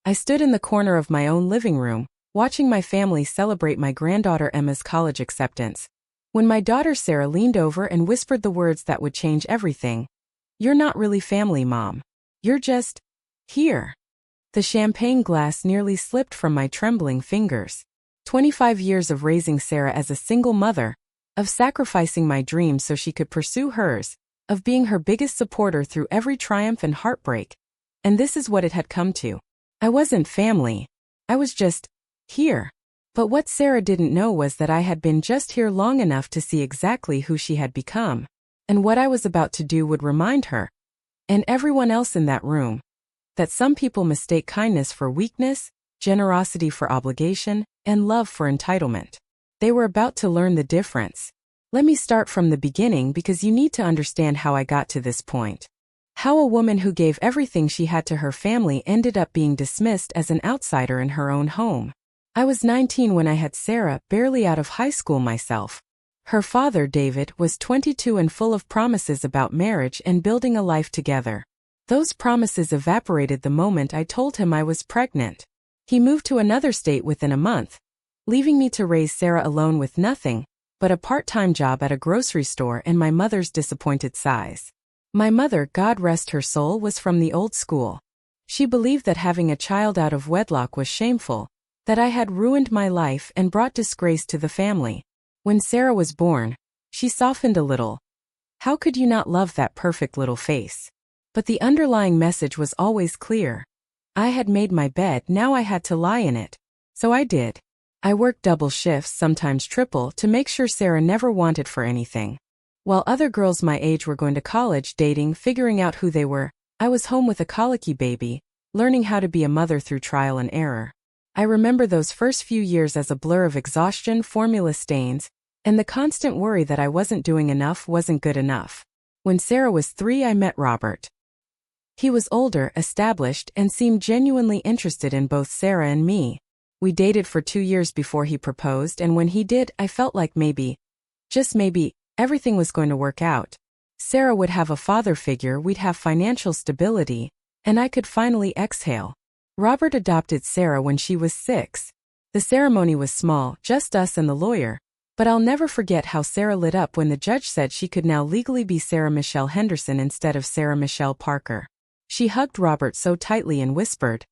I stood in the corner of my own living room, watching my family celebrate my granddaughter Emma's college acceptance, when my daughter Sarah leaned over and whispered the words that would change everything. "You're not really family, Mom. You're just here." The champagne glass nearly slipped from my trembling fingers. 25 years of raising Sarah as a single mother, of sacrificing my dreams so she could pursue hers, of being her biggest supporter through every triumph and heartbreak. And this is what it had come to. I wasn't family. I was just here. But what Sarah didn't know was that I had been just here long enough to see exactly who she had become. And what I was about to do would remind her, and everyone else in that room, that some people mistake kindness for weakness, generosity for obligation, and love for entitlement. They were about to learn the difference. Let me start from the beginning because you need to understand how I got to this point. How a woman who gave everything she had to her family ended up being dismissed as an outsider in her own home. I was 19 when I had Sarah, barely out of high school myself. Her father, David, was 22 and full of promises about marriage and building a life together. Those promises evaporated the moment I told him I was pregnant. He moved to another state within a month, leaving me to raise Sarah alone with nothing but a part-time job at a grocery store and my mother's disappointed sighs. My mother, God rest her soul, was from the old school. She believed that having a child out of wedlock was shameful, that I had ruined my life and brought disgrace to the family. When Sarah was born, she softened a little. How could you not love that perfect little face? But the underlying message was always clear. I had made my bed, now I had to lie in it. So I did. I worked double shifts, sometimes triple, to make sure Sarah never wanted for anything. While other girls my age were going to college, dating, figuring out who they were, I was home with a colicky baby, learning how to be a mother through trial and error. I remember those first few years as a blur of exhaustion, formula stains, and the constant worry that I wasn't doing enough, wasn't good enough. When Sarah was 3, I met Robert. He was older, established, and seemed genuinely interested in both Sarah and me. We dated for 2 years before he proposed, and when he did, I felt like maybe, just maybe, everything was going to work out. Sarah would have a father figure, we'd have financial stability, and I could finally exhale. Robert adopted Sarah when she was 6. The ceremony was small, just us and the lawyer, but I'll never forget how Sarah lit up when the judge said she could now legally be Sarah Michelle Henderson instead of Sarah Michelle Parker. She hugged Robert so tightly and whispered,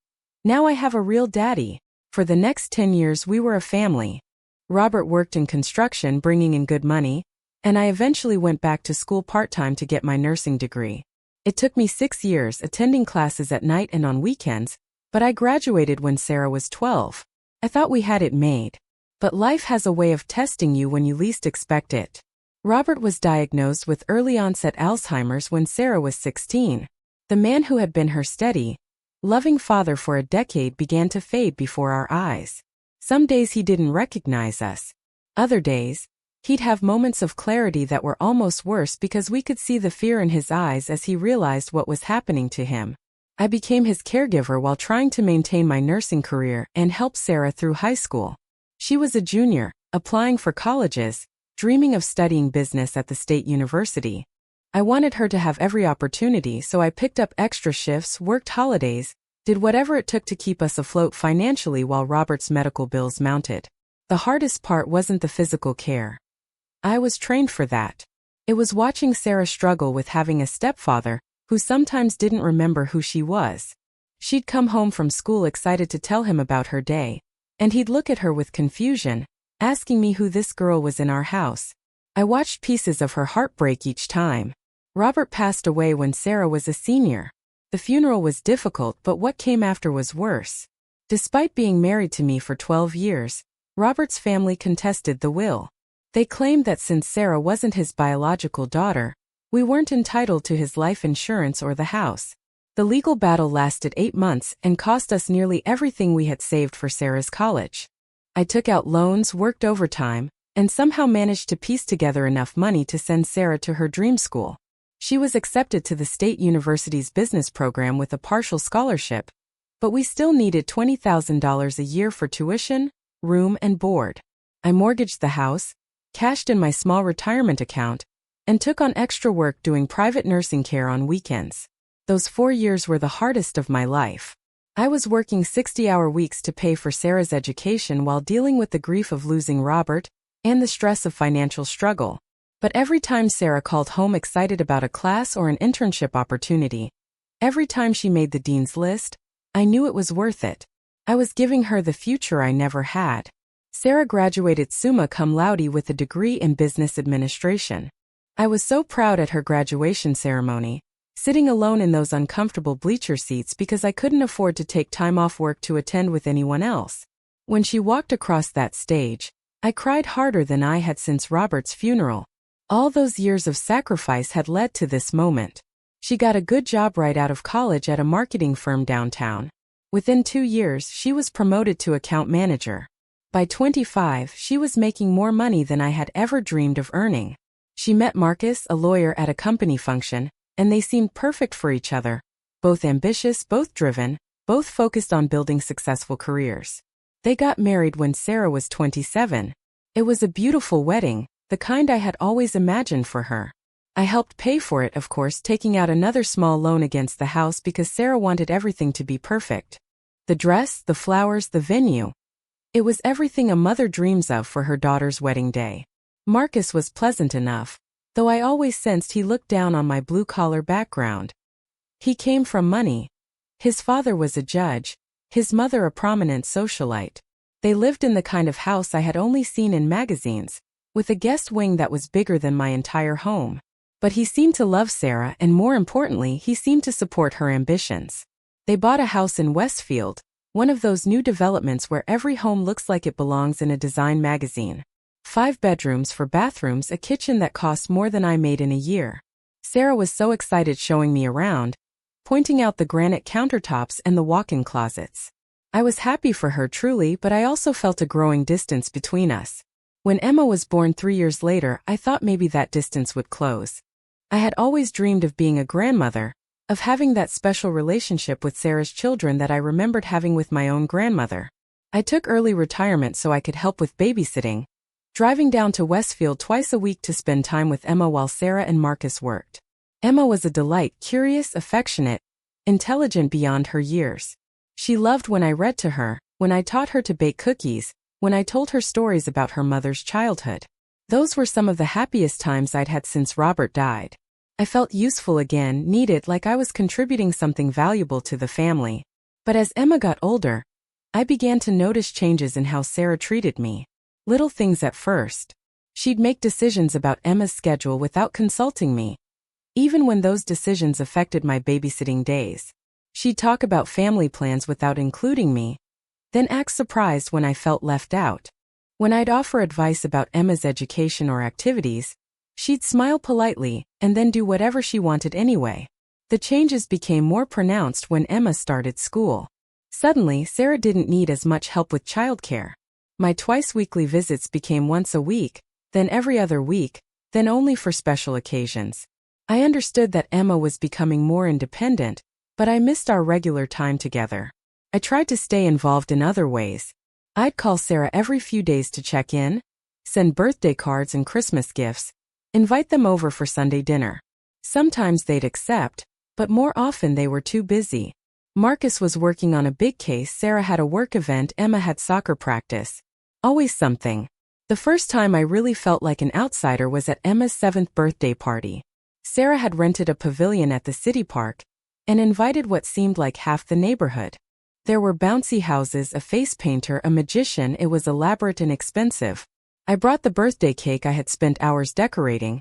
"Now I have a real daddy." For the next 10 years we were a family. Robert worked in construction, bringing in good money, and I eventually went back to school part-time to get my nursing degree. It took me 6 years, attending classes at night and on weekends, but I graduated when Sarah was 12. I thought we had it made. But life has a way of testing you when you least expect it. Robert was diagnosed with early-onset Alzheimer's when Sarah was 16. The man who had been her steady, loving father for a decade began to fade before our eyes. Some days he didn't recognize us. Other days, he'd have moments of clarity that were almost worse because we could see the fear in his eyes as he realized what was happening to him. I became his caregiver while trying to maintain my nursing career and help Sarah through high school. She was a junior, applying for colleges, dreaming of studying business at the state university. I wanted her to have every opportunity, so I picked up extra shifts, worked holidays, did whatever it took to keep us afloat financially while Robert's medical bills mounted. The hardest part wasn't the physical care. I was trained for that. It was watching Sarah struggle with having a stepfather who sometimes didn't remember who she was. She'd come home from school excited to tell him about her day, and he'd look at her with confusion, asking me who this girl was in our house. I watched pieces of her heart break each time. Robert passed away when Sarah was a senior. The funeral was difficult, but what came after was worse. Despite being married to me for 12 years, Robert's family contested the will. They claimed that since Sarah wasn't his biological daughter, we weren't entitled to his life insurance or the house. The legal battle lasted 8 months and cost us nearly everything we had saved for Sarah's college. I took out loans, worked overtime, and somehow managed to piece together enough money to send Sarah to her dream school. She was accepted to the state university's business program with a partial scholarship, but we still needed $20,000 a year for tuition, room, and board. I mortgaged the house, cashed in my small retirement account, and took on extra work doing private nursing care on weekends. Those 4 years were the hardest of my life. I was working 60-hour weeks to pay for Sarah's education while dealing with the grief of losing Robert and the stress of financial struggle. But every time Sarah called home excited about a class or an internship opportunity, every time she made the dean's list, I knew it was worth it. I was giving her the future I never had. Sarah graduated summa cum laude with a degree in business administration. I was so proud at her graduation ceremony, sitting alone in those uncomfortable bleacher seats because I couldn't afford to take time off work to attend with anyone else. When she walked across that stage, I cried harder than I had since Robert's funeral. All those years of sacrifice had led to this moment. She got a good job right out of college at a marketing firm downtown. Within 2 years, she was promoted to account manager. By 25, she was making more money than I had ever dreamed of earning. She met Marcus, a lawyer, at a company function, and they seemed perfect for each other. Both ambitious, both driven, both focused on building successful careers. They got married when Sarah was 27. It was a beautiful wedding, the kind I had always imagined for her. I helped pay for it, of course, taking out another small loan against the house because Sarah wanted everything to be perfect. The dress, the flowers, the venue. It was everything a mother dreams of for her daughter's wedding day. Marcus was pleasant enough, though I always sensed he looked down on my blue-collar background. He came from money. His father was a judge, his mother a prominent socialite. They lived in the kind of house I had only seen in magazines, with a guest wing that was bigger than my entire home. But he seemed to love Sarah, and more importantly, he seemed to support her ambitions. They bought a house in Westfield, one of those new developments where every home looks like it belongs in a design magazine. 5 bedrooms, 4 bathrooms, a kitchen that cost more than I made in a year. Sarah was so excited showing me around, pointing out the granite countertops and the walk-in closets. I was happy for her truly, but I also felt a growing distance between us. When Emma was born 3 years later, I thought maybe that distance would close. I had always dreamed of being a grandmother, of having that special relationship with Sarah's children that I remembered having with my own grandmother. I took early retirement so I could help with babysitting, driving down to Westfield twice a week to spend time with Emma while Sarah and Marcus worked. Emma was a delight, curious, affectionate, intelligent beyond her years. She loved when I read to her, when I taught her to bake cookies, when I told her stories about her mother's childhood. Those were some of the happiest times I'd had since Robert died. I felt useful again, needed, like I was contributing something valuable to the family. But as Emma got older, I began to notice changes in how Sarah treated me. Little things at first. She'd make decisions about Emma's schedule without consulting me, even when those decisions affected my babysitting days. She'd talk about family plans without including me, then act surprised when I felt left out. When I'd offer advice about Emma's education or activities, she'd smile politely and then do whatever she wanted anyway. The changes became more pronounced when Emma started school. Suddenly, Sarah didn't need as much help with childcare. My twice-weekly visits became once a week, then every other week, then only for special occasions. I understood that Emma was becoming more independent, but I missed our regular time together. I tried to stay involved in other ways. I'd call Sarah every few days to check in, send birthday cards and Christmas gifts, invite them over for Sunday dinner. Sometimes they'd accept, but more often they were too busy. Marcus was working on a big case, Sarah had a work event, Emma had soccer practice. Always something. The first time I really felt like an outsider was at Emma's 7th birthday party. Sarah had rented a pavilion at the city park and invited what seemed like half the neighborhood. There were bouncy houses, a face painter, a magician. It was elaborate and expensive. I brought the birthday cake I had spent hours decorating,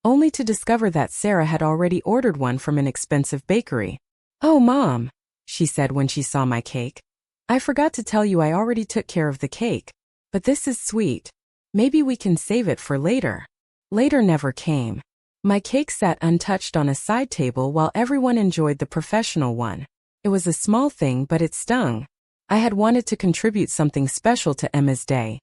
only to discover that Sarah had already ordered one from an expensive bakery. "Oh, Mom," she said when she saw my cake. "I forgot to tell you I already took care of the cake. But this is sweet. Maybe we can save it for later." Later never came. My cake sat untouched on a side table while everyone enjoyed the professional one. It was a small thing, but it stung. I had wanted to contribute something special to Emma's day,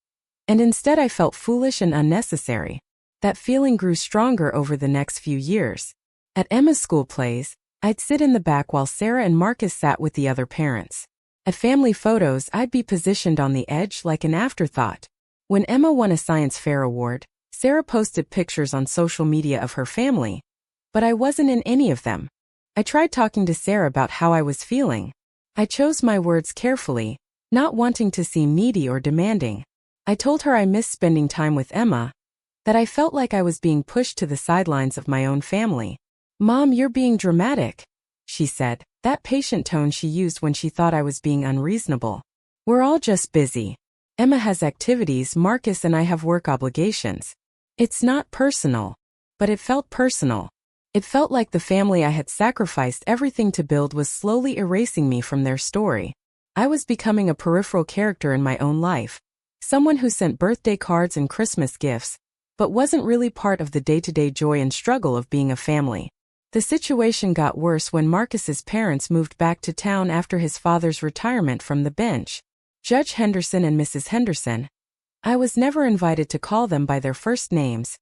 and instead I felt foolish and unnecessary. That feeling grew stronger over the next few years. At Emma's school plays, I'd sit in the back while Sarah and Marcus sat with the other parents. At family photos, I'd be positioned on the edge like an afterthought. When Emma won a science fair award, Sarah posted pictures on social media of her family, but I wasn't in any of them. I tried talking to Sarah about how I was feeling. I chose my words carefully, not wanting to seem needy or demanding. I told her I missed spending time with Emma, that I felt like I was being pushed to the sidelines of my own family. "Mom, you're being dramatic," she said, that patient tone she used when she thought I was being unreasonable. "We're all just busy. Emma has activities, Marcus and I have work obligations. It's not personal." But it felt personal. It felt like the family I had sacrificed everything to build was slowly erasing me from their story. I was becoming a peripheral character in my own life, someone who sent birthday cards and Christmas gifts, but wasn't really part of the day-to-day joy and struggle of being a family. The situation got worse when Marcus's parents moved back to town after his father's retirement from the bench. Judge Henderson and Mrs. Henderson, I was never invited to call them by their first names,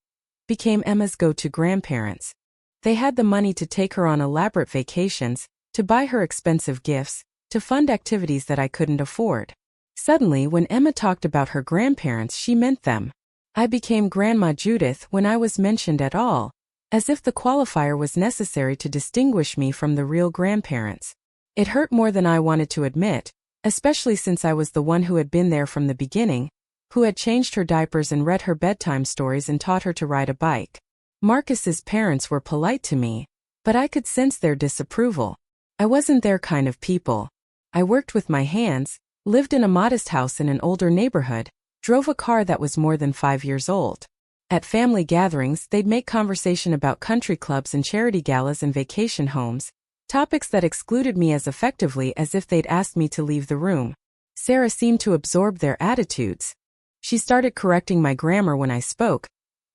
became Emma's go-to grandparents. They had the money to take her on elaborate vacations, to buy her expensive gifts, to fund activities that I couldn't afford. Suddenly, when Emma talked about her grandparents, she meant them. I became Grandma Judith when I was mentioned at all, as if the qualifier was necessary to distinguish me from the real grandparents. It hurt more than I wanted to admit, especially since I was the one who had been there from the beginning, who had changed her diapers and read her bedtime stories and taught her to ride a bike. Marcus's parents were polite to me, but I could sense their disapproval. I wasn't their kind of people. I worked with my hands, lived in a modest house in an older neighborhood, drove a car that was more than 5 years old. At family gatherings, they'd make conversation about country clubs and charity galas and vacation homes, topics that excluded me as effectively as if they'd asked me to leave the room. Sarah seemed to absorb their attitudes. She started correcting my grammar when I spoke,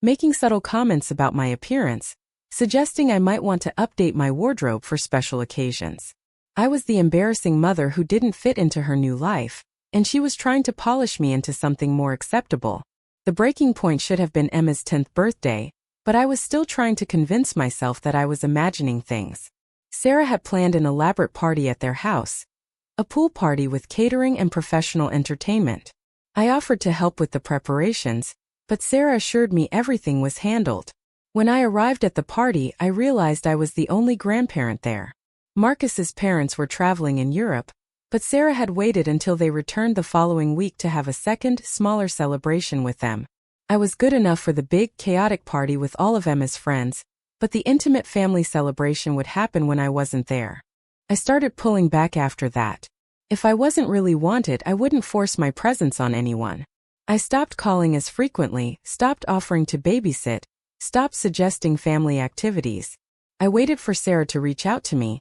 making subtle comments about my appearance, suggesting I might want to update my wardrobe for special occasions. I was the embarrassing mother who didn't fit into her new life, and she was trying to polish me into something more acceptable. The breaking point should have been Emma's 10th birthday, but I was still trying to convince myself that I was imagining things. Sarah had planned an elaborate party at their house, a pool party with catering and professional entertainment. I offered to help with the preparations, but Sarah assured me everything was handled. When I arrived at the party, I realized I was the only grandparent there. Marcus's parents were traveling in Europe, but Sarah had waited until they returned the following week to have a second, smaller celebration with them. I was good enough for the big, chaotic party with all of Emma's friends, but the intimate family celebration would happen when I wasn't there. I started pulling back after that. If I wasn't really wanted, I wouldn't force my presence on anyone. I stopped calling as frequently, stopped offering to babysit, stopped suggesting family activities. I waited for Sarah to reach out to me,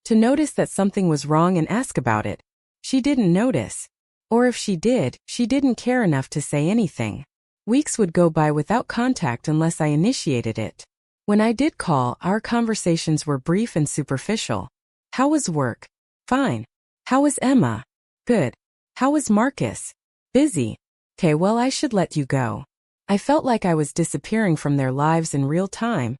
to notice that something was wrong and ask about it. She didn't notice. Or if she did, she didn't care enough to say anything. Weeks would go by without contact unless I initiated it. When I did call, our conversations were brief and superficial. How was work? Fine. How was Emma? Good. How was Marcus? Busy. Okay, well, I should let you go. I felt like I was disappearing from their lives in real time,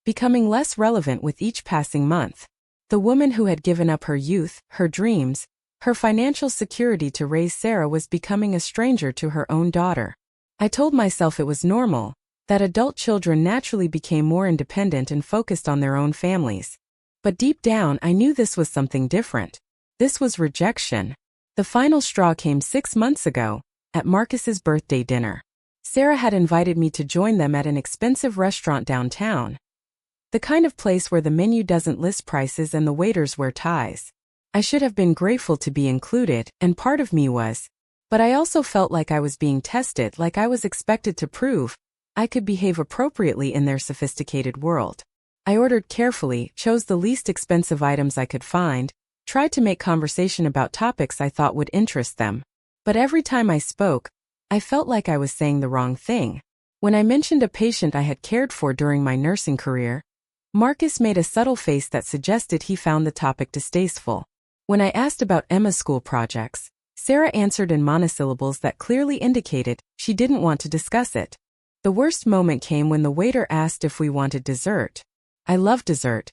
becoming less relevant with each passing month. The woman who had given up her youth, her dreams, her financial security to raise Sarah was becoming a stranger to her own daughter. I told myself it was normal, that adult children naturally became more independent and focused on their own families. But deep down, I knew this was something different. This was rejection. The final straw came 6 months ago, at Marcus's birthday dinner. Sarah had invited me to join them at an expensive restaurant downtown. The kind of place where the menu doesn't list prices and the waiters wear ties. I should have been grateful to be included, and part of me was. But I also felt like I was being tested, like I was expected to prove I could behave appropriately in their sophisticated world. I ordered carefully, chose the least expensive items I could find, tried to make conversation about topics I thought would interest them. But every time I spoke, I felt like I was saying the wrong thing. When I mentioned a patient I had cared for during my nursing career, Marcus made a subtle face that suggested he found the topic distasteful. When I asked about Emma's school projects, Sarah answered in monosyllables that clearly indicated she didn't want to discuss it. The worst moment came when the waiter asked if we wanted dessert. I love dessert.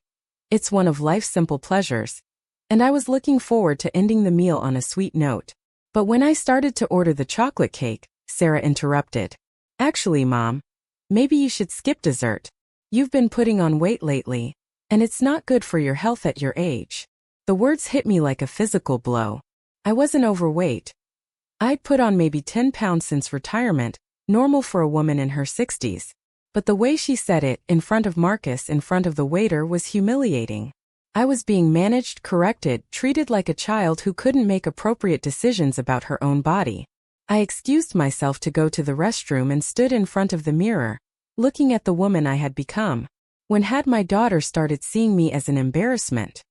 It's one of life's simple pleasures. And I was looking forward to ending the meal on a sweet note. But when I started to order the chocolate cake, Sarah interrupted. Actually, Mom, maybe you should skip dessert. You've been putting on weight lately, and it's not good for your health at your age. The words hit me like a physical blow. I wasn't overweight. I'd put on maybe 10 pounds since retirement, normal for a woman in her 60s. But the way she said it, in front of Marcus, in front of the waiter, was humiliating. I was being managed, corrected, treated like a child who couldn't make appropriate decisions about her own body. I excused myself to go to the restroom and stood in front of the mirror, looking at the woman I had become. When had my daughter started seeing me as an embarrassment?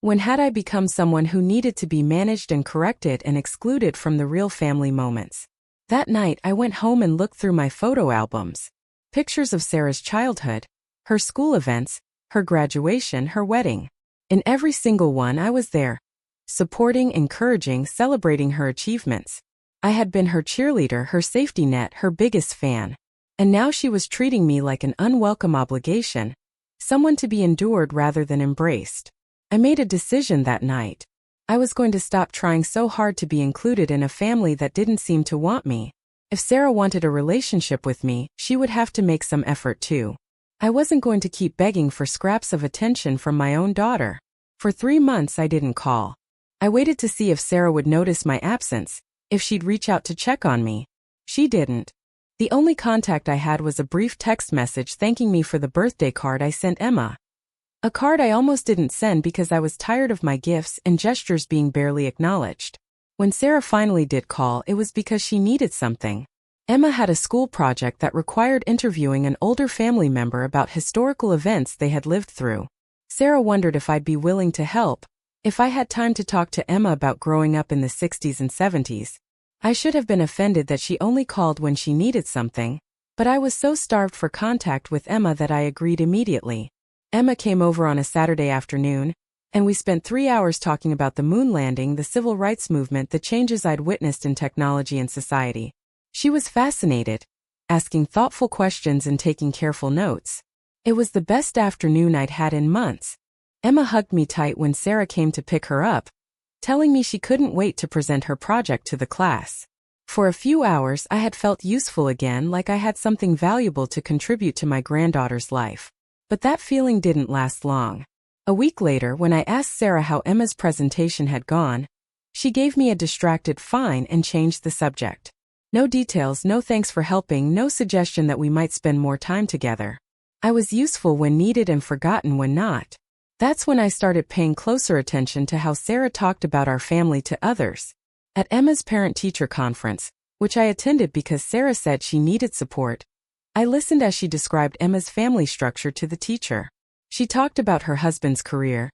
When had I become someone who needed to be managed and corrected and excluded from the real family moments? That night I went home and looked through my photo albums. Pictures of Sarah's childhood, her school events, her graduation, her wedding. In every single one I was there, supporting, encouraging, celebrating her achievements. I had been her cheerleader, her safety net, her biggest fan. And now she was treating me like an unwelcome obligation, someone to be endured rather than embraced. I made a decision that night. I was going to stop trying so hard to be included in a family that didn't seem to want me. If Sarah wanted a relationship with me, she would have to make some effort too. I wasn't going to keep begging for scraps of attention from my own daughter. For 3 months I didn't call. I waited to see if Sarah would notice my absence, if she'd reach out to check on me. She didn't. The only contact I had was a brief text message thanking me for the birthday card I sent Emma. A card I almost didn't send because I was tired of my gifts and gestures being barely acknowledged. When Sarah finally did call, it was because she needed something. Emma had a school project that required interviewing an older family member about historical events they had lived through. Sarah wondered if I'd be willing to help, if I had time to talk to Emma about growing up in the 60s and 70s. I should have been offended that she only called when she needed something, but I was so starved for contact with Emma that I agreed immediately. Emma came over on a Saturday afternoon, and we spent 3 hours talking about the moon landing, the civil rights movement, the changes I'd witnessed in technology and society. She was fascinated, asking thoughtful questions and taking careful notes. It was the best afternoon I'd had in months. Emma hugged me tight when Sarah came to pick her up, telling me she couldn't wait to present her project to the class. For a few hours I had felt useful again, like I had something valuable to contribute to my granddaughter's life. But that feeling didn't last long. A week later, when I asked Sarah how Emma's presentation had gone, she gave me a distracted fine and changed the subject. No details, no thanks for helping, no suggestion that we might spend more time together. I was useful when needed and forgotten when not. That's when I started paying closer attention to how Sarah talked about our family to others. At Emma's parent-teacher conference, which I attended because Sarah said she needed support, I listened as she described Emma's family structure to the teacher. She talked about her husband's career,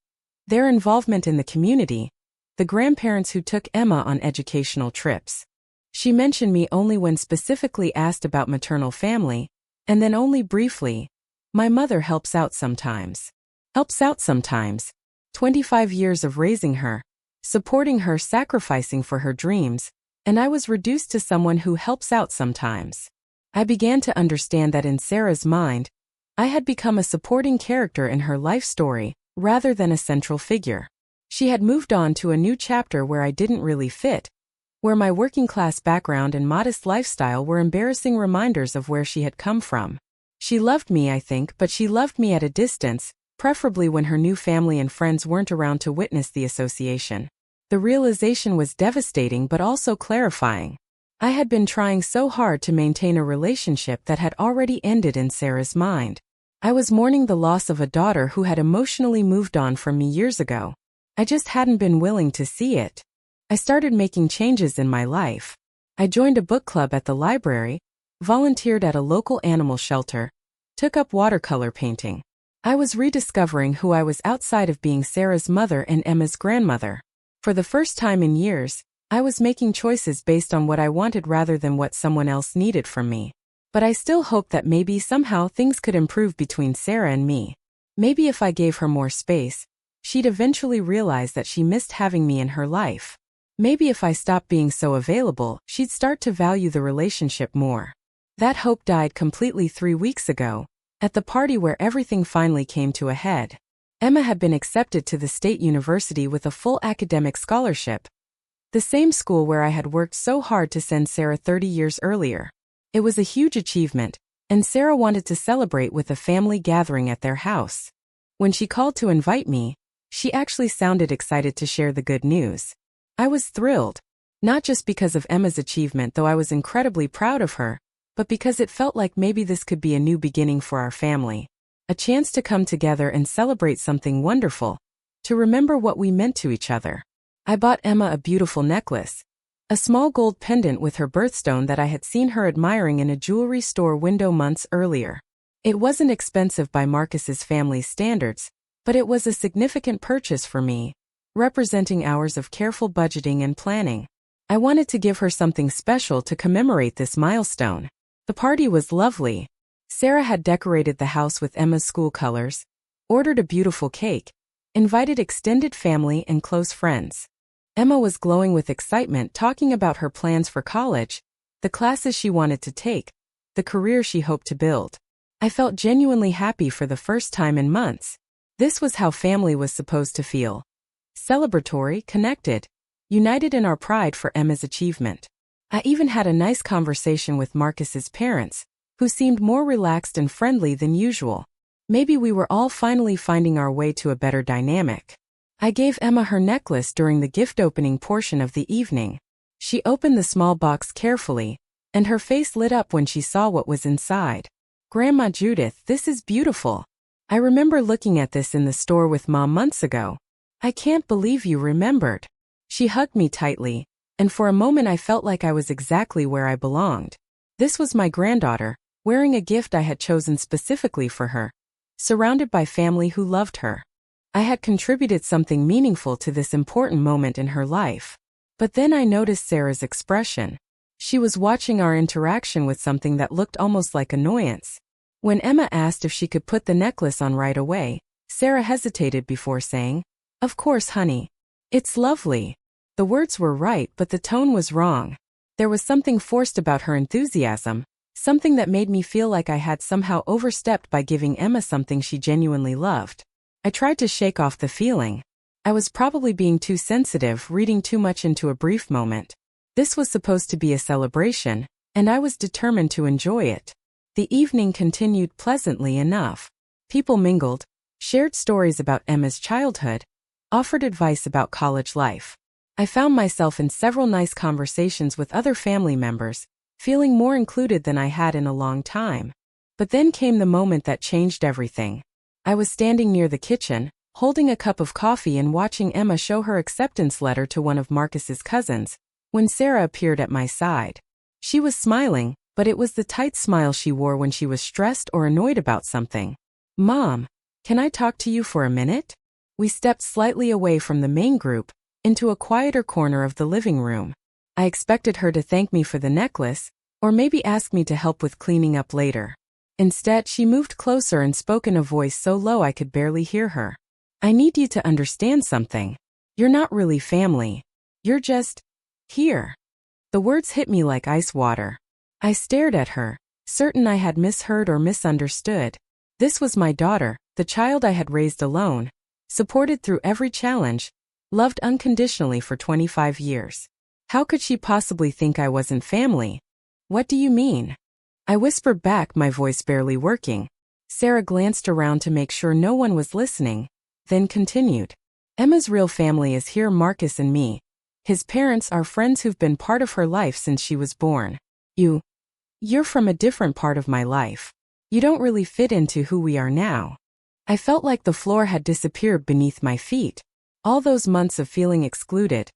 their involvement in the community, the grandparents who took Emma on educational trips. She mentioned me only when specifically asked about maternal family, and then only briefly. My mother helps out sometimes. 25 years of raising her, supporting her, sacrificing for her dreams, and I was reduced to someone who helps out sometimes. I began to understand that in Sarah's mind, I had become a supporting character in her life story, rather than a central figure. She had moved on to a new chapter where I didn't really fit, where my working-class background and modest lifestyle were embarrassing reminders of where she had come from. She loved me, I think, but she loved me at a distance, preferably when her new family and friends weren't around to witness the association. The realization was devastating but also clarifying. I had been trying so hard to maintain a relationship that had already ended in Sarah's mind. I was mourning the loss of a daughter who had emotionally moved on from me years ago. I just hadn't been willing to see it. I started making changes in my life. I joined a book club at the library, volunteered at a local animal shelter, took up watercolor painting. I was rediscovering who I was outside of being Sarah's mother and Emma's grandmother. For the first time in years, I was making choices based on what I wanted rather than what someone else needed from me. But I still hoped that maybe somehow things could improve between Sarah and me. Maybe if I gave her more space, she'd eventually realize that she missed having me in her life. Maybe if I stopped being so available, she'd start to value the relationship more. That hope died completely 3 weeks ago, at the party where everything finally came to a head. Emma had been accepted to the state university with a full academic scholarship, the same school where I had worked so hard to send Sarah 30 years earlier. It was a huge achievement, and Sarah wanted to celebrate with a family gathering at their house. When she called to invite me, She actually sounded excited to share the good news. I was thrilled. Not just because of Emma's achievement, though I was incredibly proud of her, but because it felt like maybe this could be a new beginning for our family. A chance to come together and celebrate something wonderful. To remember what we meant to each other. I bought Emma a beautiful necklace. A small gold pendant with her birthstone that I had seen her admiring in a jewelry store window months earlier. It wasn't expensive by Marcus's family's standards, but it was a significant purchase for me, representing hours of careful budgeting and planning. I wanted to give her something special to commemorate this milestone. The party was lovely. Sarah had decorated the house with Emma's school colors, ordered a beautiful cake, invited extended family and close friends. Emma was glowing with excitement, talking about her plans for college, the classes she wanted to take, the career she hoped to build. I felt genuinely happy for the first time in months. This was how family was supposed to feel. Celebratory, connected, united in our pride for Emma's achievement. I even had a nice conversation with Marcus's parents, who seemed more relaxed and friendly than usual. Maybe we were all finally finding our way to a better dynamic. I gave Emma her necklace during the gift opening portion of the evening. She opened the small box carefully, and her face lit up when she saw what was inside. "Grandma Judith, this is beautiful. I remember looking at this in the store with Mom months ago. I can't believe you remembered." She hugged me tightly, and for a moment I felt like I was exactly where I belonged. This was my granddaughter, wearing a gift I had chosen specifically for her, surrounded by family who loved her. I had contributed something meaningful to this important moment in her life. But then I noticed Sarah's expression. She was watching our interaction with something that looked almost like annoyance. When Emma asked if she could put the necklace on right away, Sarah hesitated before saying, "Of course, honey. It's lovely." The words were right, but the tone was wrong. There was something forced about her enthusiasm, something that made me feel like I had somehow overstepped by giving Emma something she genuinely loved. I tried to shake off the feeling. I was probably being too sensitive, reading too much into a brief moment. This was supposed to be a celebration, and I was determined to enjoy it. The evening continued pleasantly enough. People mingled, shared stories about Emma's childhood, offered advice about college life. I found myself in several nice conversations with other family members, feeling more included than I had in a long time. But then came the moment that changed everything. I was standing near the kitchen, holding a cup of coffee and watching Emma show her acceptance letter to one of Marcus's cousins, when Sarah appeared at my side. She was smiling, but it was the tight smile she wore when she was stressed or annoyed about something. "Mom, can I talk to you for a minute?" We stepped slightly away from the main group, into a quieter corner of the living room. I expected her to thank me for the necklace, or maybe ask me to help with cleaning up later. Instead, she moved closer and spoke in a voice so low I could barely hear her. "I need you to understand something. You're not really family. You're just here." The words hit me like ice water. I stared at her, certain I had misheard or misunderstood. This was my daughter, the child I had raised alone, supported through every challenge, loved unconditionally for 25 years. How could she possibly think I wasn't family? "What do you mean?" I whispered back, my voice barely working. Sarah glanced around to make sure no one was listening, then continued. "Emma's real family is here, Marcus and me. His parents are friends who've been part of her life since she was born. You're from a different part of my life. You don't really fit into who we are now." I felt like the floor had disappeared beneath my feet. All those months of feeling excluded,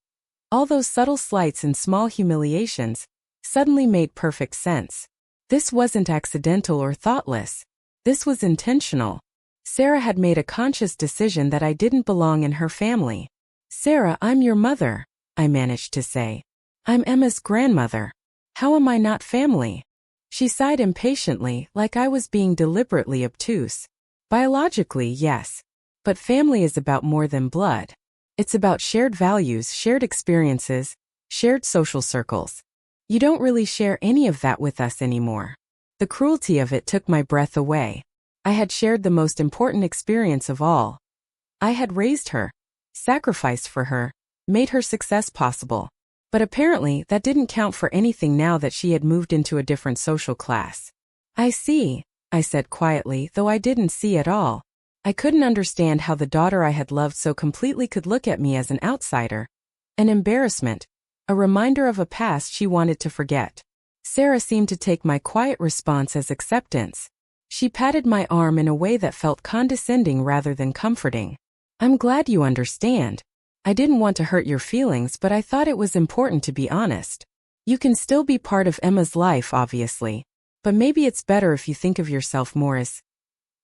all those subtle slights and small humiliations, suddenly made perfect sense. This wasn't accidental or thoughtless. This was intentional. Sarah had made a conscious decision that I didn't belong in her family. "Sarah, I'm your mother," I managed to say. "I'm Emma's grandmother. How am I not family?" She sighed impatiently, like I was being deliberately obtuse. "Biologically, yes. But family is about more than blood. It's about shared values, shared experiences, shared social circles. You don't really share any of that with us anymore." The cruelty of it took my breath away. I had shared the most important experience of all. I had raised her, sacrificed for her, made her success possible. But apparently that didn't count for anything now that she had moved into a different social class. "I see," I said quietly, though I didn't see at all. I couldn't understand how the daughter I had loved so completely could look at me as an outsider. An embarrassment, a reminder of a past she wanted to forget. Sarah seemed to take my quiet response as acceptance. She patted my arm in a way that felt condescending rather than comforting. "I'm glad you understand. I didn't want to hurt your feelings, but I thought it was important to be honest. You can still be part of Emma's life, obviously, but maybe it's better if you think of yourself more as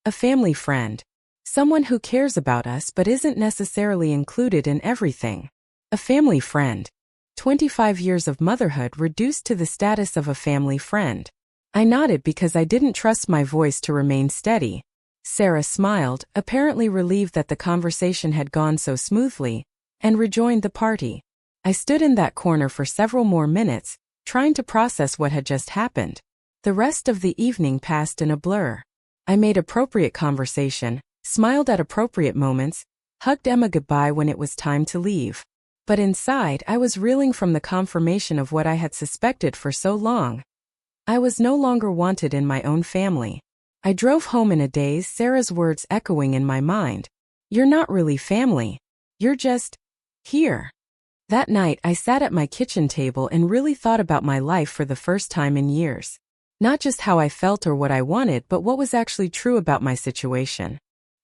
a family friend. Someone who cares about us but isn't necessarily included in everything. A family friend." 25 years of motherhood reduced to the status of a family friend. I nodded because I didn't trust my voice to remain steady. Sarah smiled, apparently relieved that the conversation had gone so smoothly, and rejoined the party. I stood in that corner for several more minutes, trying to process what had just happened. The rest of the evening passed in a blur. I made appropriate conversation, smiled at appropriate moments, hugged Emma goodbye when it was time to leave. But inside, I was reeling from the confirmation of what I had suspected for so long. I was no longer wanted in my own family. I drove home in a daze, Sarah's words echoing in my mind. "You're not really family. You're just here." That night, I sat at my kitchen table and really thought about my life for the first time in years. Not just how I felt or what I wanted, but what was actually true about my situation.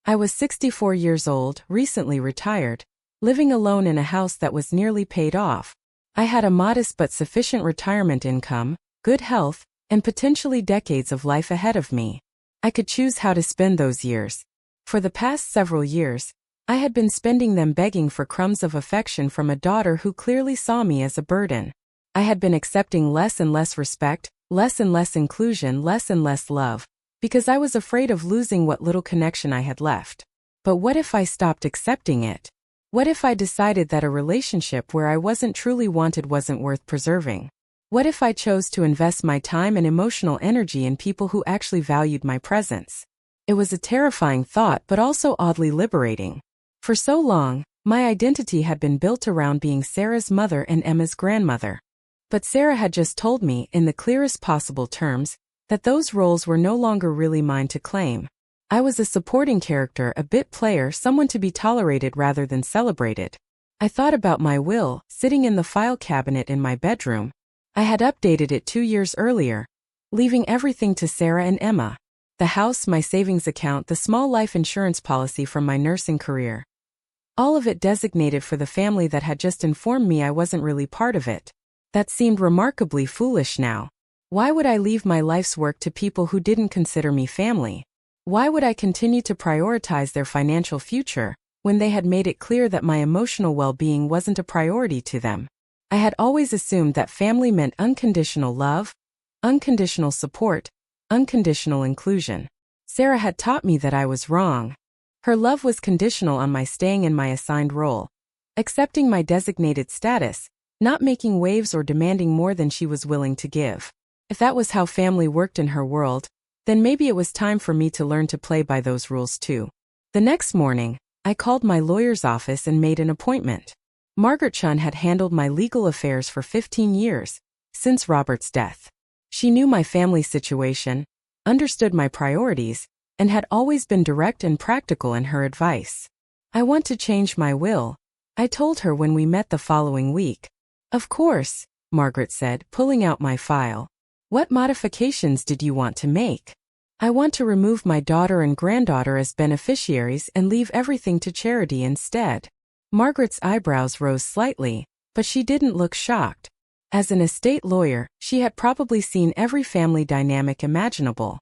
I was 64 years old, recently retired, living alone in a house that was nearly paid off. I had a modest but sufficient retirement income, good health, and potentially decades of life ahead of me. I could choose how to spend those years. For the past several years, I had been spending them begging for crumbs of affection from a daughter who clearly saw me as a burden. I had been accepting less and less respect, less and less inclusion, less and less love, because I was afraid of losing what little connection I had left. But what if I stopped accepting it? What if I decided that a relationship where I wasn't truly wanted wasn't worth preserving? What if I chose to invest my time and emotional energy in people who actually valued my presence? It was a terrifying thought, but also oddly liberating. For so long, my identity had been built around being Sarah's mother and Emma's grandmother. But Sarah had just told me, in the clearest possible terms, that those roles were no longer really mine to claim. I was a supporting character, a bit player, someone to be tolerated rather than celebrated. I thought about my will, sitting in the file cabinet in my bedroom. I had updated it 2 years earlier, leaving everything to Sarah and Emma. The house, my savings account, the small life insurance policy from my nursing career. All of it designated for the family that had just informed me I wasn't really part of it. That seemed remarkably foolish now. Why would I leave my life's work to people who didn't consider me family? Why would I continue to prioritize their financial future, when they had made it clear that my emotional well-being wasn't a priority to them? I had always assumed that family meant unconditional love, unconditional support, unconditional inclusion. Sarah had taught me that I was wrong. Her love was conditional on my staying in my assigned role, accepting my designated status, not making waves or demanding more than she was willing to give. If that was how family worked in her world, then maybe it was time for me to learn to play by those rules too. The next morning, I called my lawyer's office and made an appointment. Margaret Chun had handled my legal affairs for 15 years, since Robert's death. She knew my family situation, understood my priorities, and had always been direct and practical in her advice. "I want to change my will," I told her when we met the following week. "Of course," Margaret said, pulling out my file. "What modifications did you want to make?" "I want to remove my daughter and granddaughter as beneficiaries and leave everything to charity instead." Margaret's eyebrows rose slightly, but she didn't look shocked. As an estate lawyer, she had probably seen every family dynamic imaginable.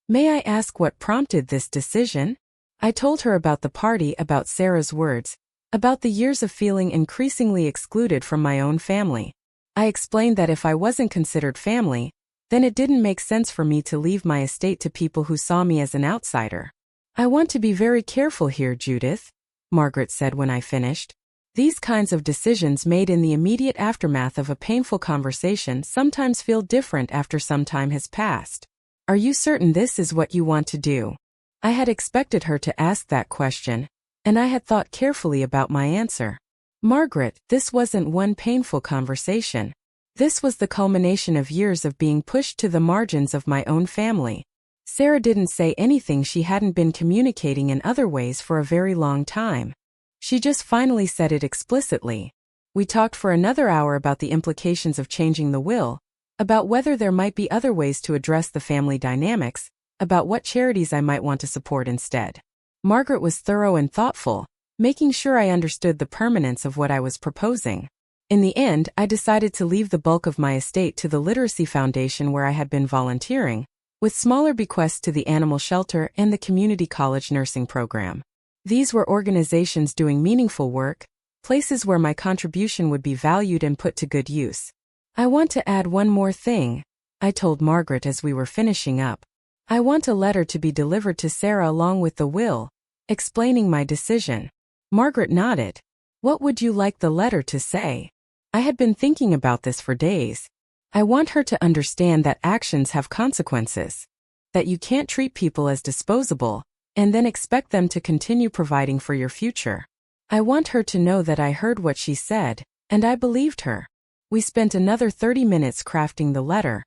"May I ask what prompted this decision?" I told her about the party, about Sarah's words, about the years of feeling increasingly excluded from my own family. I explained that if I wasn't considered family, then it didn't make sense for me to leave my estate to people who saw me as an outsider. "I want to be very careful here, Judith," Margaret said when I finished. "These kinds of decisions made in the immediate aftermath of a painful conversation sometimes feel different after some time has passed. Are you certain this is what you want to do?" I had expected her to ask that question, and I had thought carefully about my answer. "Margaret, this wasn't one painful conversation. This was the culmination of years of being pushed to the margins of my own family. Sarah didn't say anything she hadn't been communicating in other ways for a very long time. She just finally said it explicitly. We talked for another hour about the implications of changing the will, about whether there might be other ways to address the family dynamics, about what charities I might want to support instead. Margaret was thorough and thoughtful, making sure I understood the permanence of what I was proposing. In the end, I decided to leave the bulk of my estate to the Literacy Foundation where I had been volunteering, with smaller bequests to the animal shelter and the community college nursing program. These were organizations doing meaningful work, places where my contribution would be valued and put to good use. I want to add one more thing, I told Margaret as we were finishing up. I want a letter to be delivered to Sarah along with the will, explaining my decision. Margaret nodded. What would you like the letter to say? I had been thinking about this for days. I want her to understand that actions have consequences, that you can't treat people as disposable, and then expect them to continue providing for your future. I want her to know that I heard what she said, and I believed her. We spent another 30 minutes crafting the letter,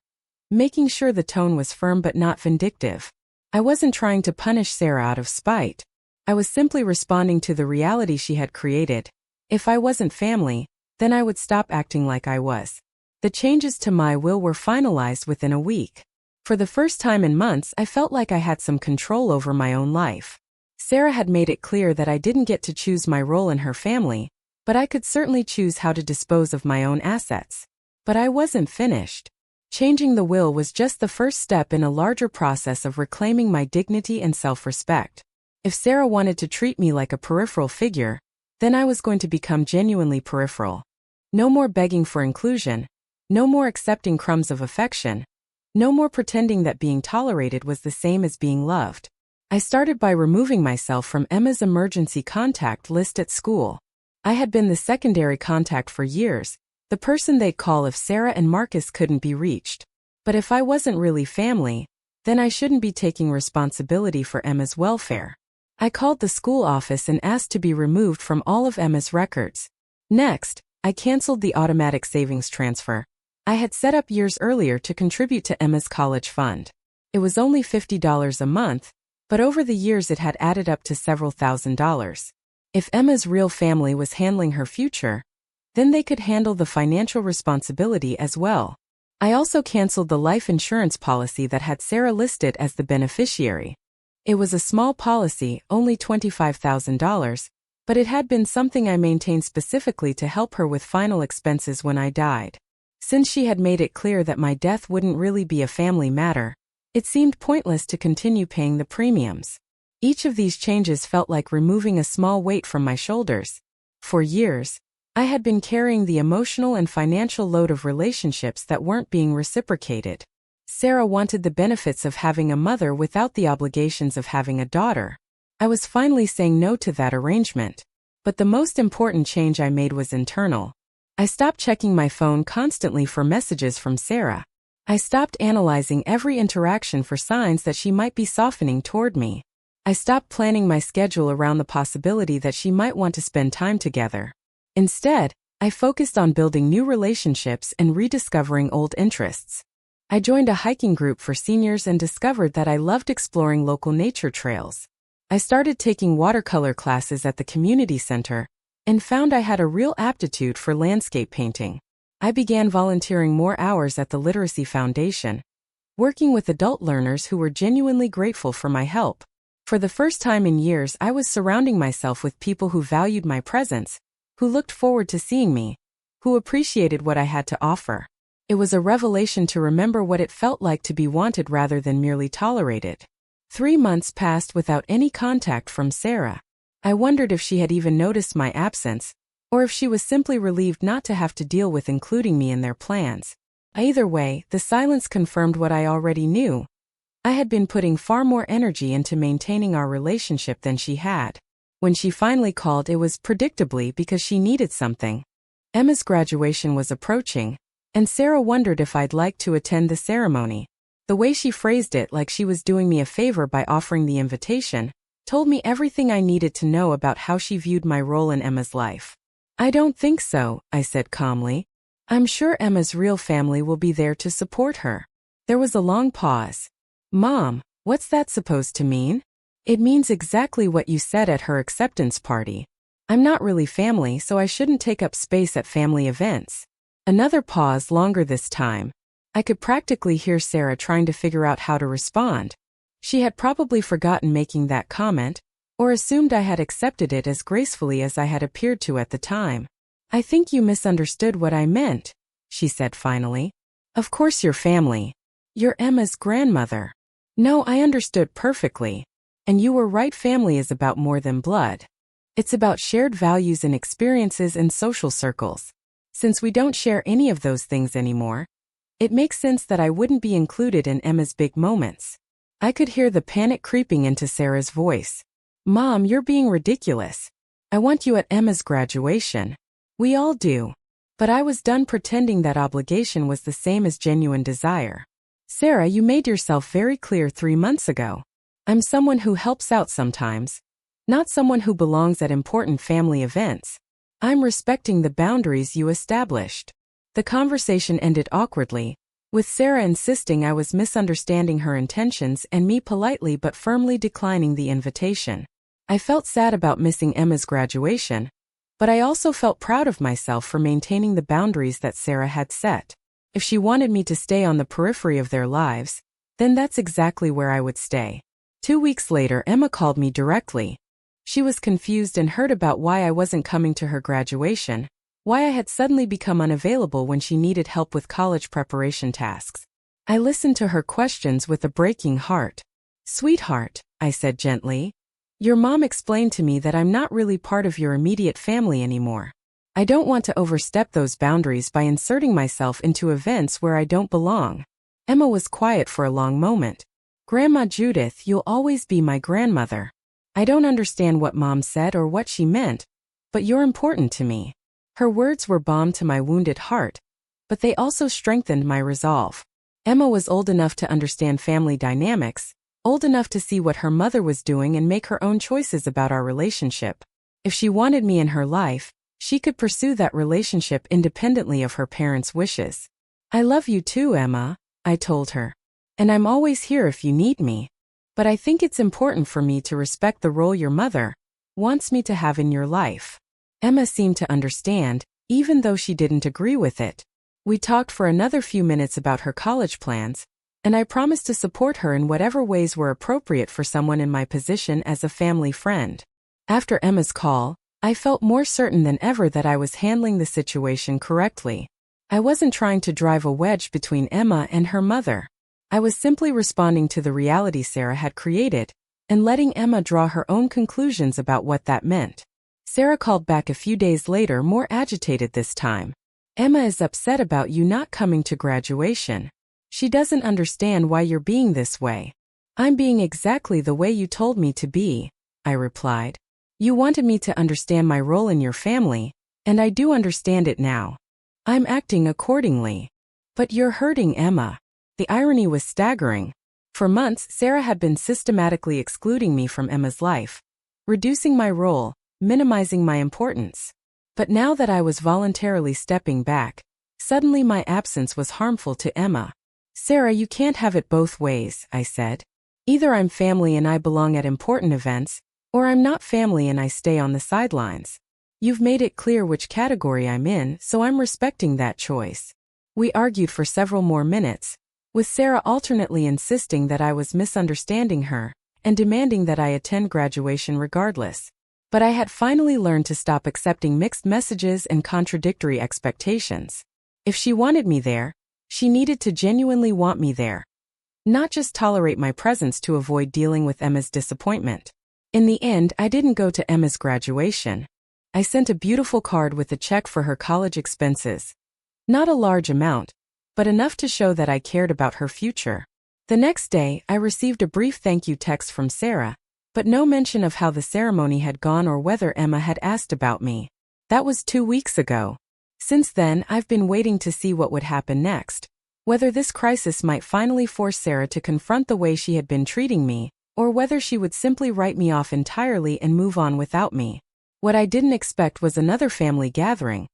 making sure the tone was firm but not vindictive. I wasn't trying to punish Sarah out of spite. I was simply responding to the reality she had created. If I wasn't family, then I would stop acting like I was. The changes to my will were finalized within a week. For the first time in months, I felt like I had some control over my own life. Sarah had made it clear that I didn't get to choose my role in her family, but I could certainly choose how to dispose of my own assets. But I wasn't finished. Changing the will was just the first step in a larger process of reclaiming my dignity and self-respect. If Sarah wanted to treat me like a peripheral figure, then I was going to become genuinely peripheral. No more begging for inclusion. No more accepting crumbs of affection. No more pretending that being tolerated was the same as being loved. I started by removing myself from Emma's emergency contact list at school. I had been the secondary contact for years, the person they'd call if Sarah and Marcus couldn't be reached. But if I wasn't really family, then I shouldn't be taking responsibility for Emma's welfare. I called the school office and asked to be removed from all of Emma's records. Next, I canceled the automatic savings transfer I had set up years earlier to contribute to Emma's college fund. It was only $50 a month, but over the years it had added up to several $1,000s. If Emma's real family was handling her future, then they could handle the financial responsibility as well. I also canceled the life insurance policy that had Sarah listed as the beneficiary. It was a small policy, only $25,000, but it had been something I maintained specifically to help her with final expenses when I died. Since she had made it clear that my death wouldn't really be a family matter, it seemed pointless to continue paying the premiums. Each of these changes felt like removing a small weight from my shoulders. For years, I had been carrying the emotional and financial load of relationships that weren't being reciprocated. Sarah wanted the benefits of having a mother without the obligations of having a daughter. I was finally saying no to that arrangement. But the most important change I made was internal. I stopped checking my phone constantly for messages from Sarah. I stopped analyzing every interaction for signs that she might be softening toward me. I stopped planning my schedule around the possibility that she might want to spend time together. Instead, I focused on building new relationships and rediscovering old interests. I joined a hiking group for seniors and discovered that I loved exploring local nature trails. I started taking watercolor classes at the community center and found I had a real aptitude for landscape painting. I began volunteering more hours at the Literacy Foundation, working with adult learners who were genuinely grateful for my help. For the first time in years, I was surrounding myself with people who valued my presence, who looked forward to seeing me, who appreciated what I had to offer. It was a revelation to remember what it felt like to be wanted rather than merely tolerated. 3 months passed without any contact from Sarah. I wondered if she had even noticed my absence, or if she was simply relieved not to have to deal with including me in their plans. Either way, the silence confirmed what I already knew. I had been putting far more energy into maintaining our relationship than she had. When she finally called, it was predictably because she needed something. Emma's graduation was approaching, and Sarah wondered if I'd like to attend the ceremony. The way she phrased it, like she was doing me a favor by offering the invitation, told me everything I needed to know about how she viewed my role in Emma's life. "I don't think so," I said calmly. "I'm sure Emma's real family will be there to support her." There was a long pause. "Mom," What's that supposed to mean? It means exactly what you said at her acceptance party. I'm not really family, so I shouldn't take up space at family events. Another pause, longer this time. I could practically hear Sarah trying to figure out how to respond. She had probably forgotten making that comment, or assumed I had accepted it as gracefully as I had appeared to at the time. I think you misunderstood what I meant, she said finally. Of course you're family. You're Emma's grandmother. No, I understood perfectly. And you were right, family is about more than blood. It's about shared values and experiences in social circles. Since we don't share any of those things anymore, it makes sense that I wouldn't be included in Emma's big moments. I could hear the panic creeping into Sarah's voice. Mom, you're being ridiculous. I want you at Emma's graduation. We all do. But I was done pretending that obligation was the same as genuine desire. Sarah, you made yourself very clear 3 months ago. I'm someone who helps out sometimes, not someone who belongs at important family events. I'm respecting the boundaries you established. The conversation ended awkwardly, with Sarah insisting I was misunderstanding her intentions and me politely but firmly declining the invitation. I felt sad about missing Emma's graduation, but I also felt proud of myself for maintaining the boundaries that Sarah had set. If she wanted me to stay on the periphery of their lives, then that's exactly where I would stay. 2 weeks later, Emma called me directly. She was confused and hurt about why I wasn't coming to her graduation, why I had suddenly become unavailable when she needed help with college preparation tasks. I listened to her questions with a breaking heart. Sweetheart, I said gently, your mom explained to me that I'm not really part of your immediate family anymore. I don't want to overstep those boundaries by inserting myself into events where I don't belong. Emma was quiet for a long moment. Grandma Judith, you'll always be my grandmother. I don't understand what Mom said or what she meant, but you're important to me. Her words were balm to my wounded heart, but they also strengthened my resolve. Emma was old enough to understand family dynamics, old enough to see what her mother was doing and make her own choices about our relationship. If she wanted me in her life, she could pursue that relationship independently of her parents' wishes. I love you too, Emma, I told her. And I'm always here if you need me. But I think it's important for me to respect the role your mother wants me to have in your life. Emma seemed to understand, even though she didn't agree with it. We talked for another few minutes about her college plans, and I promised to support her in whatever ways were appropriate for someone in my position as a family friend. After Emma's call, I felt more certain than ever that I was handling the situation correctly. I wasn't trying to drive a wedge between Emma and her mother. I was simply responding to the reality Sarah had created, and letting Emma draw her own conclusions about what that meant. Sarah called back a few days later, more agitated this time. Emma is upset about you not coming to graduation. She doesn't understand why you're being this way. I'm being exactly the way you told me to be, I replied. You wanted me to understand my role in your family, and I do understand it now. I'm acting accordingly. But you're hurting Emma. The irony was staggering. For months, Sarah had been systematically excluding me from Emma's life, reducing my role, minimizing my importance. But now that I was voluntarily stepping back, suddenly my absence was harmful to Emma. Sarah, you can't have it both ways, I said. Either I'm family and I belong at important events, or I'm not family and I stay on the sidelines. You've made it clear which category I'm in, so I'm respecting that choice. We argued for several more minutes, with Sarah alternately insisting that I was misunderstanding her and demanding that I attend graduation regardless. But I had finally learned to stop accepting mixed messages and contradictory expectations. If she wanted me there, she needed to genuinely want me there, not just tolerate my presence to avoid dealing with Emma's disappointment. In the end, I didn't go to Emma's graduation. I sent a beautiful card with a check for her college expenses. Not a large amount, but enough to show that I cared about her future. The next day, I received a brief thank you text from Sarah, but no mention of how the ceremony had gone or whether Emma had asked about me. That was 2 weeks ago. Since then, I've been waiting to see what would happen next, whether this crisis might finally force Sarah to confront the way she had been treating me, or whether she would simply write me off entirely and move on without me. What I didn't expect was another family gathering,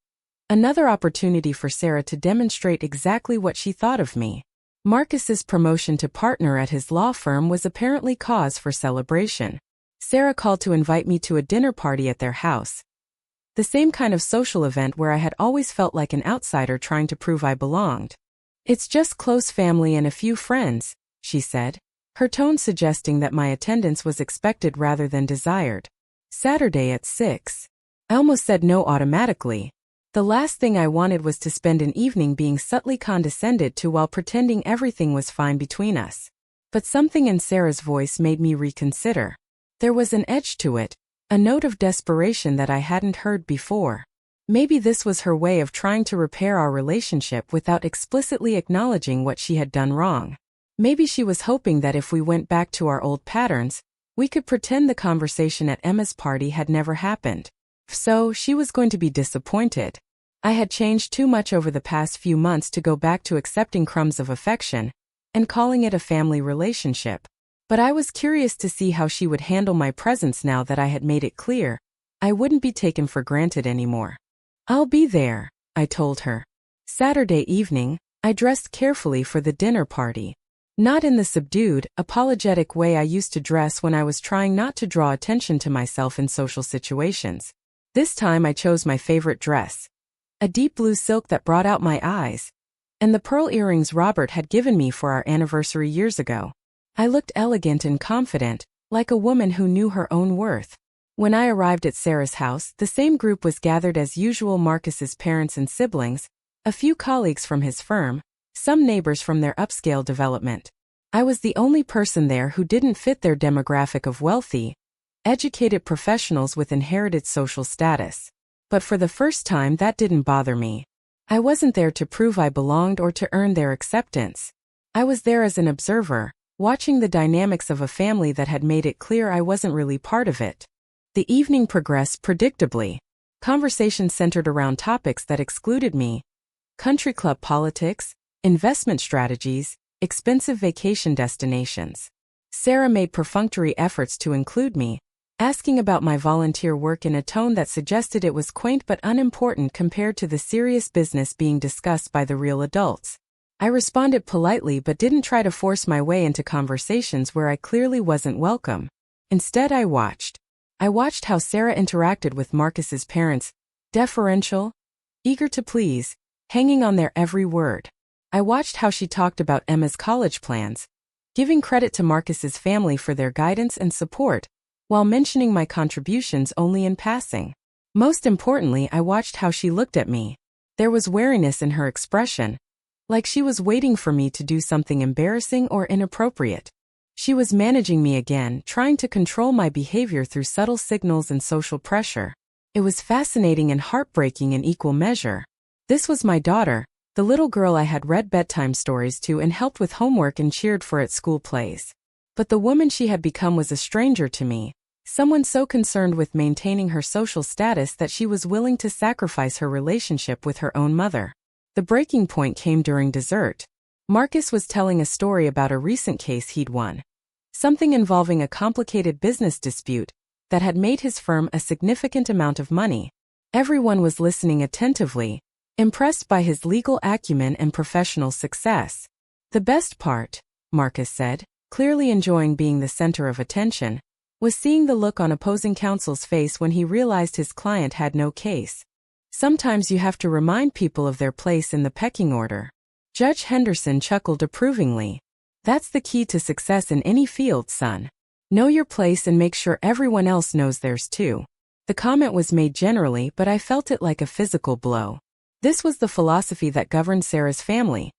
another opportunity for Sarah to demonstrate exactly what she thought of me. Marcus's promotion to partner at his law firm was apparently cause for celebration. Sarah called to invite me to a dinner party at their house. The same kind of social event where I had always felt like an outsider trying to prove I belonged. "It's just close family and a few friends," she said, her tone suggesting that my attendance was expected rather than desired. "Saturday at 6. I almost said no automatically. The last thing I wanted was to spend an evening being subtly condescended to while pretending everything was fine between us. But something in Sarah's voice made me reconsider. There was an edge to it, a note of desperation that I hadn't heard before. Maybe this was her way of trying to repair our relationship without explicitly acknowledging what she had done wrong. Maybe she was hoping that if we went back to our old patterns, we could pretend the conversation at Emma's party had never happened. So, she was going to be disappointed. I had changed too much over the past few months to go back to accepting crumbs of affection and calling it a family relationship. But I was curious to see how she would handle my presence now that I had made it clear I wouldn't be taken for granted anymore. "I'll be there," I told her. Saturday evening, I dressed carefully for the dinner party. Not in the subdued, apologetic way I used to dress when I was trying not to draw attention to myself in social situations. This time I chose my favorite dress, a deep blue silk that brought out my eyes, and the pearl earrings Robert had given me for our anniversary years ago. I looked elegant and confident, like a woman who knew her own worth. When I arrived at Sarah's house, the same group was gathered as usual: Marcus's parents and siblings, a few colleagues from his firm, some neighbors from their upscale development. I was the only person there who didn't fit their demographic of wealthy, educated professionals with inherited social status. But for the first time, that didn't bother me. I wasn't there to prove I belonged or to earn their acceptance. I was there as an observer, watching the dynamics of a family that had made it clear I wasn't really part of it. The evening progressed predictably. Conversations centered around topics that excluded me: country club politics, investment strategies, expensive vacation destinations. Sarah made perfunctory efforts to include me, asking about my volunteer work in a tone that suggested it was quaint but unimportant compared to the serious business being discussed by the real adults. I responded politely but didn't try to force my way into conversations where I clearly wasn't welcome. Instead, I watched. How Sarah interacted with Marcus's parents, deferential, eager to please, hanging on their every word. I watched how she talked about Emma's college plans, giving credit to Marcus's family for their guidance and support, while mentioning my contributions only in passing. Most importantly, I watched how she looked at me. There was wariness in her expression, like she was waiting for me to do something embarrassing or inappropriate. She was managing me again, trying to control my behavior through subtle signals and social pressure. It was fascinating and heartbreaking in equal measure. This was my daughter, the little girl I had read bedtime stories to and helped with homework and cheered for at school plays. But the woman she had become was a stranger to me, someone so concerned with maintaining her social status that she was willing to sacrifice her relationship with her own mother. The breaking point came during dessert. Marcus was telling a story about a recent case he'd won, something involving a complicated business dispute that had made his firm a significant amount of money. Everyone was listening attentively, impressed by his legal acumen and professional success. "The best part," Marcus said, clearly enjoying being the center of attention, was seeing the look on opposing counsel's face when he realized his client had no case. "Sometimes you have to remind people of their place in the pecking order." Judge Henderson chuckled approvingly. "That's the key to success in any field, son. Know your place and make sure everyone else knows theirs too." The comment was made generally, but I felt it like a physical blow. This was the philosophy that governed Sarah's family.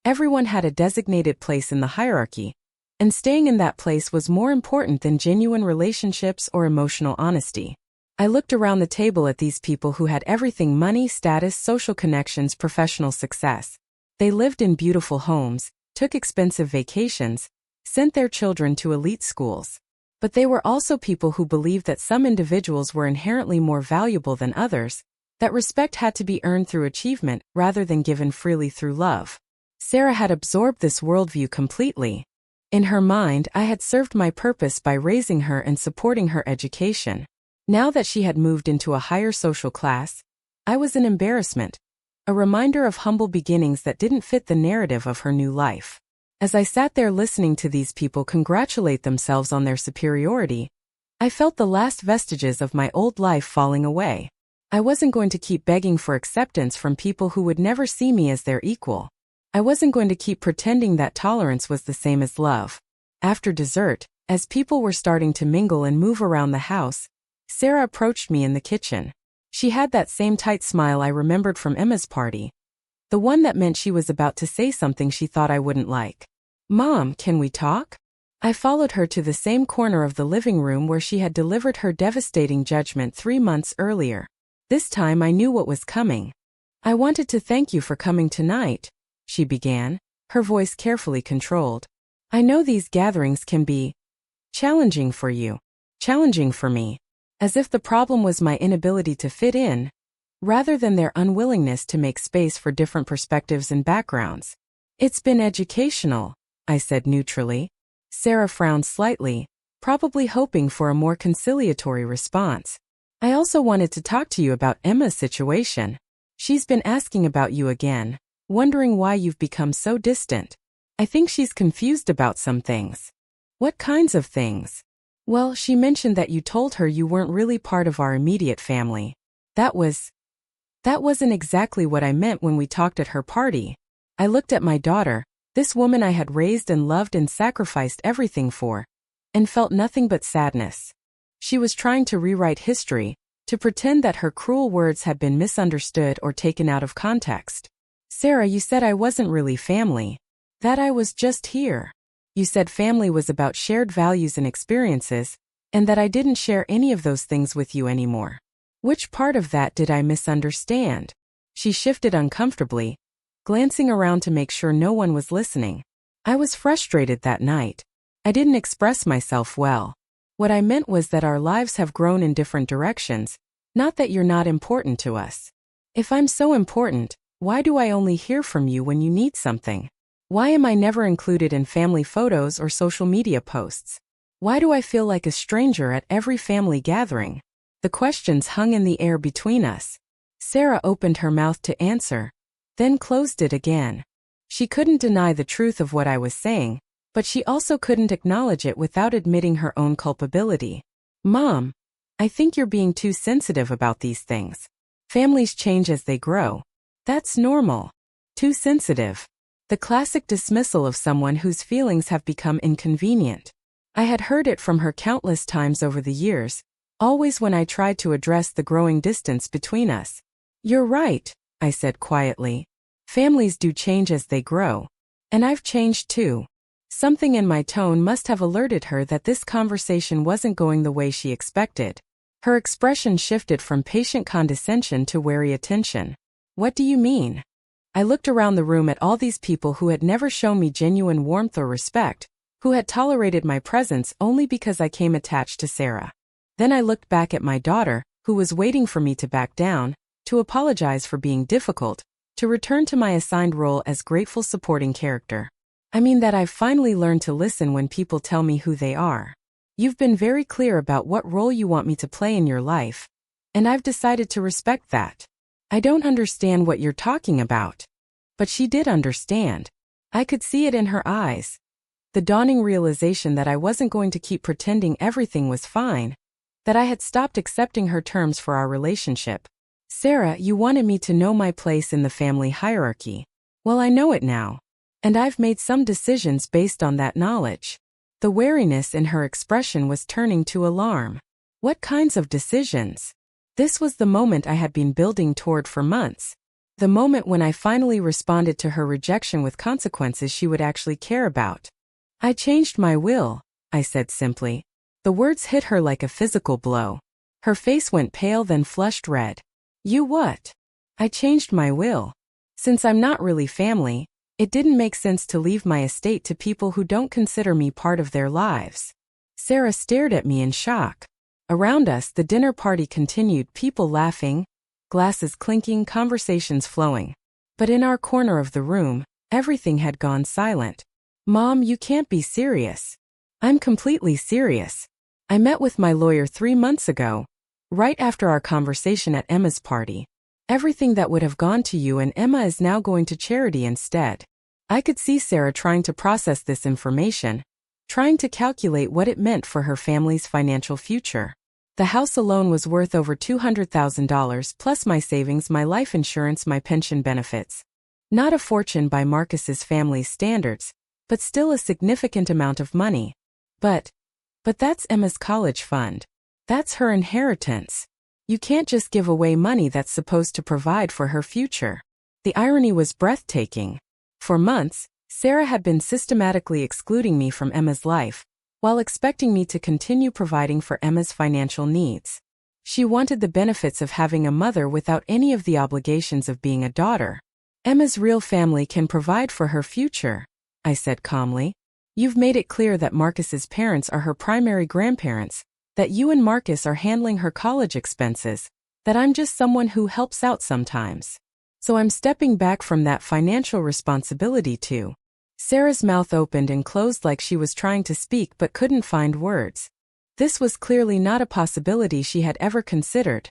Everyone had a designated place in the hierarchy, and staying in that place was more important than genuine relationships or emotional honesty. I looked around the table at these people who had everything: money, status, social connections, professional success. They lived in beautiful homes, took expensive vacations, sent their children to elite schools. But they were also people who believed that some individuals were inherently more valuable than others, that respect had to be earned through achievement rather than given freely through love. Sarah had absorbed this worldview completely. In her mind, I had served my purpose by raising her and supporting her education. Now that she had moved into a higher social class, I was an embarrassment, a reminder of humble beginnings that didn't fit the narrative of her new life. As I sat there listening to these people congratulate themselves on their superiority, I felt the last vestiges of my old life falling away. I wasn't going to keep begging for acceptance from people who would never see me as their equal. I wasn't going to keep pretending that tolerance was the same as love. After dessert, as people were starting to mingle and move around the house, Sarah approached me in the kitchen. She had that same tight smile I remembered from Emma's party. The one that meant she was about to say something she thought I wouldn't like. "Mom, can we talk?" I followed her to the same corner of the living room where she had delivered her devastating judgment 3 months earlier. This time I knew what was coming. "I wanted to thank you for coming tonight," she began, her voice carefully controlled. "I know these gatherings can be challenging for you, challenging for me," as if the problem was my inability to fit in, rather than their unwillingness to make space for different perspectives and backgrounds. "It's been educational," I said neutrally. Sarah frowned slightly, probably hoping for a more conciliatory response. "I also wanted to talk to you about Emma's situation. She's been asking about you again, wondering why you've become so distant. I think she's confused about some things." "What kinds of things?" "Well, she mentioned that you told her you weren't really part of our immediate family. That wasn't exactly what I meant when we talked at her party." I looked at my daughter, this woman I had raised and loved and sacrificed everything for, and felt nothing but sadness. She was trying to rewrite history, to pretend that her cruel words had been misunderstood or taken out of context. "Sarah, you said I wasn't really family. That I was just here. You said family was about shared values and experiences, and that I didn't share any of those things with you anymore. Which part of that did I misunderstand?" She shifted uncomfortably, glancing around to make sure no one was listening. I was frustrated that night. I didn't express myself well. What I meant was that our lives have grown in different directions, not that you're not important to us. If I'm so important, why do I only hear from you when you need something? Why am I never included in family photos or social media posts? Why do I feel like a stranger at every family gathering? The questions hung in the air between us. Sarah opened her mouth to answer, then closed it again. She couldn't deny the truth of what I was saying, but she also couldn't acknowledge it without admitting her own culpability. "Mom, I think you're being too sensitive about these things. Families change as they grow. That's normal." Too sensitive. The classic dismissal of someone whose feelings have become inconvenient. I had heard it from her countless times over the years, always when I tried to address the growing distance between us. "You're right," I said quietly. "Families do change as they grow. And I've changed too." Something in my tone must have alerted her that this conversation wasn't going the way she expected. Her expression shifted from patient condescension to wary attention. "What do you mean?" I looked around the room at all these people who had never shown me genuine warmth or respect, who had tolerated my presence only because I came attached to Sarah. Then I looked back at my daughter, who was waiting for me to back down, to apologize for being difficult, to return to my assigned role as grateful supporting character. I mean that I've finally learned to listen when people tell me who they are. "You've been very clear about what role you want me to play in your life, and I've decided to respect that. I don't understand what you're talking about." But she did understand. I could see it in her eyes. The dawning realization that I wasn't going to keep pretending everything was fine, that I had stopped accepting her terms for our relationship. "Sarah, you wanted me to know my place in the family hierarchy. Well, I know it now. And I've made some decisions based on that knowledge." The wariness in her expression was turning to alarm. What kinds of decisions? This was the moment I had been building toward for months. The moment when I finally responded to her rejection with consequences she would actually care about. "I changed my will," I said simply. The words hit her like a physical blow. Her face went pale then flushed red. "You what?" "I changed my will. Since I'm not really family, it didn't make sense to leave my estate to people who don't consider me part of their lives." Sarah stared at me in shock. Around us, the dinner party continued, people laughing, glasses clinking, conversations flowing. But in our corner of the room, everything had gone silent. "Mom, you can't be serious." "I'm completely serious. I met with my lawyer 3 months ago, right after our conversation at Emma's party. Everything that would have gone to you and Emma is now going to charity instead. I could see Sarah trying to process this information, trying to calculate what it meant for her family's financial future. The house alone was worth over $200,000 plus my savings, my life insurance, my pension benefits. Not a fortune by Marcus's family's standards, but still a significant amount of money. But that's Emma's college fund. That's her inheritance. You can't just give away money that's supposed to provide for her future. The irony was breathtaking. For months, Sarah had been systematically excluding me from Emma's life, while expecting me to continue providing for Emma's financial needs. She wanted the benefits of having a mother without any of the obligations of being a daughter. Emma's real family can provide for her future, I said calmly. You've made it clear that Marcus's parents are her primary grandparents, that you and Marcus are handling her college expenses, that I'm just someone who helps out sometimes. So I'm stepping back from that financial responsibility too. Sarah's mouth opened and closed like she was trying to speak but couldn't find words. This was clearly not a possibility she had ever considered.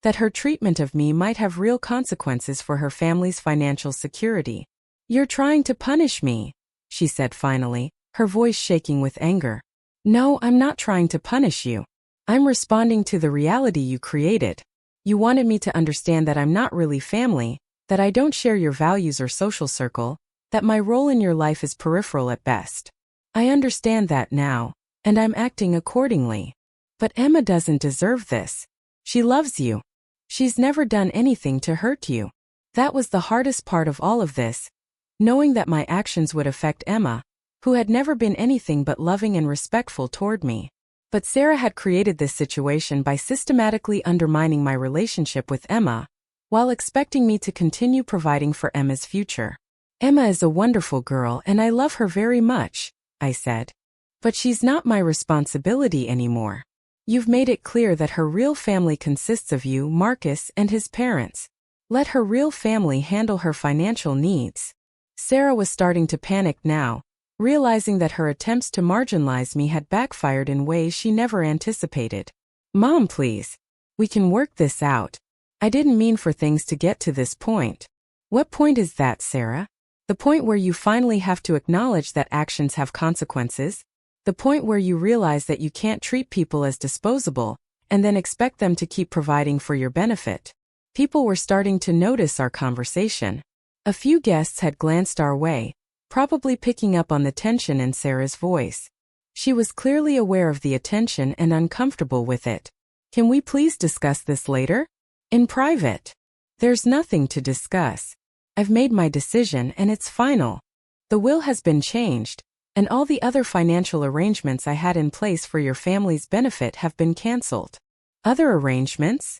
That her treatment of me might have real consequences for her family's financial security. You're trying to punish me, she said finally, her voice shaking with anger. No, I'm not trying to punish you. I'm responding to the reality you created. You wanted me to understand that I'm not really family, that I don't share your values or social circle, that my role in your life is peripheral at best. I understand that now, and I'm acting accordingly. But Emma doesn't deserve this. She loves you. She's never done anything to hurt you. That was the hardest part of all of this, knowing that my actions would affect Emma, who had never been anything but loving and respectful toward me. But Sarah had created this situation by systematically undermining my relationship with Emma, while expecting me to continue providing for Emma's future. Emma is a wonderful girl and I love her very much, I said. But she's not my responsibility anymore. You've made it clear that her real family consists of you, Marcus, and his parents. Let her real family handle her financial needs. Sarah was starting to panic now, realizing that her attempts to marginalize me had backfired in ways she never anticipated. Mom, please. We can work this out. I didn't mean for things to get to this point. What point is that, Sarah? The point where you finally have to acknowledge that actions have consequences? The point where you realize that you can't treat people as disposable, and then expect them to keep providing for your benefit. People were starting to notice our conversation. A few guests had glanced our way, probably picking up on the tension in Sarah's voice. She was clearly aware of the attention and uncomfortable with it. Can we please discuss this later? In private. There's nothing to discuss. I've made my decision and it's final. The will has been changed, and all the other financial arrangements I had in place for your family's benefit have been cancelled. Other arrangements?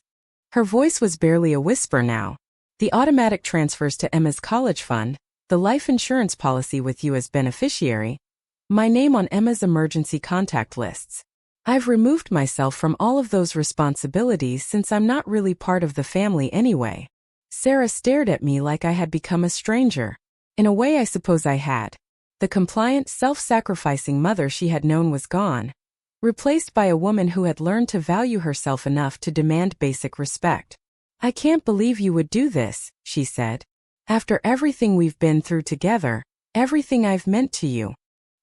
Her voice was barely a whisper now. The automatic transfers to Emma's college fund, the life insurance policy with you as beneficiary, my name on Emma's emergency contact lists. I've removed myself from all of those responsibilities since I'm not really part of the family anyway. Sarah stared at me like I had become a stranger. In a way, I suppose I had. The compliant, self-sacrificing mother she had known was gone, replaced by a woman who had learned to value herself enough to demand basic respect. I can't believe you would do this, she said. After everything we've been through together, everything I've meant to you.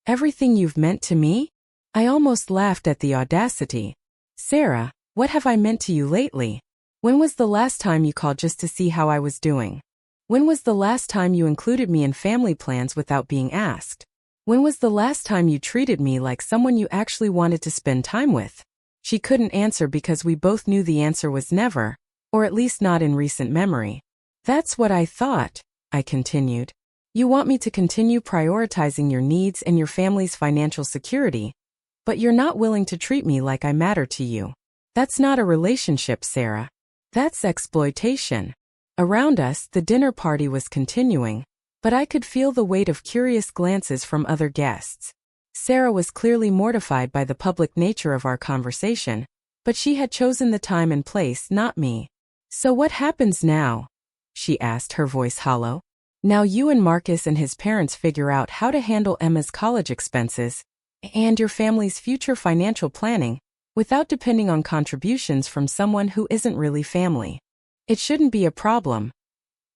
Everything you've meant to me? I almost laughed at the audacity. Sarah, what have I meant to you lately? When was the last time you called just to see how I was doing? When was the last time you included me in family plans without being asked? When was the last time you treated me like someone you actually wanted to spend time with? She couldn't answer because we both knew the answer was never, or at least not in recent memory. That's what I thought, I continued. You want me to continue prioritizing your needs and your family's financial security, but you're not willing to treat me like I matter to you. That's not a relationship, Sarah. That's exploitation. Around us, the dinner party was continuing, but I could feel the weight of curious glances from other guests. Sarah was clearly mortified by the public nature of our conversation, but she had chosen the time and place, not me. So what happens now? She asked, her voice hollow. Now you and Marcus and his parents figure out how to handle Emma's college expenses and your family's future financial planning without depending on contributions from someone who isn't really family. It shouldn't be a problem.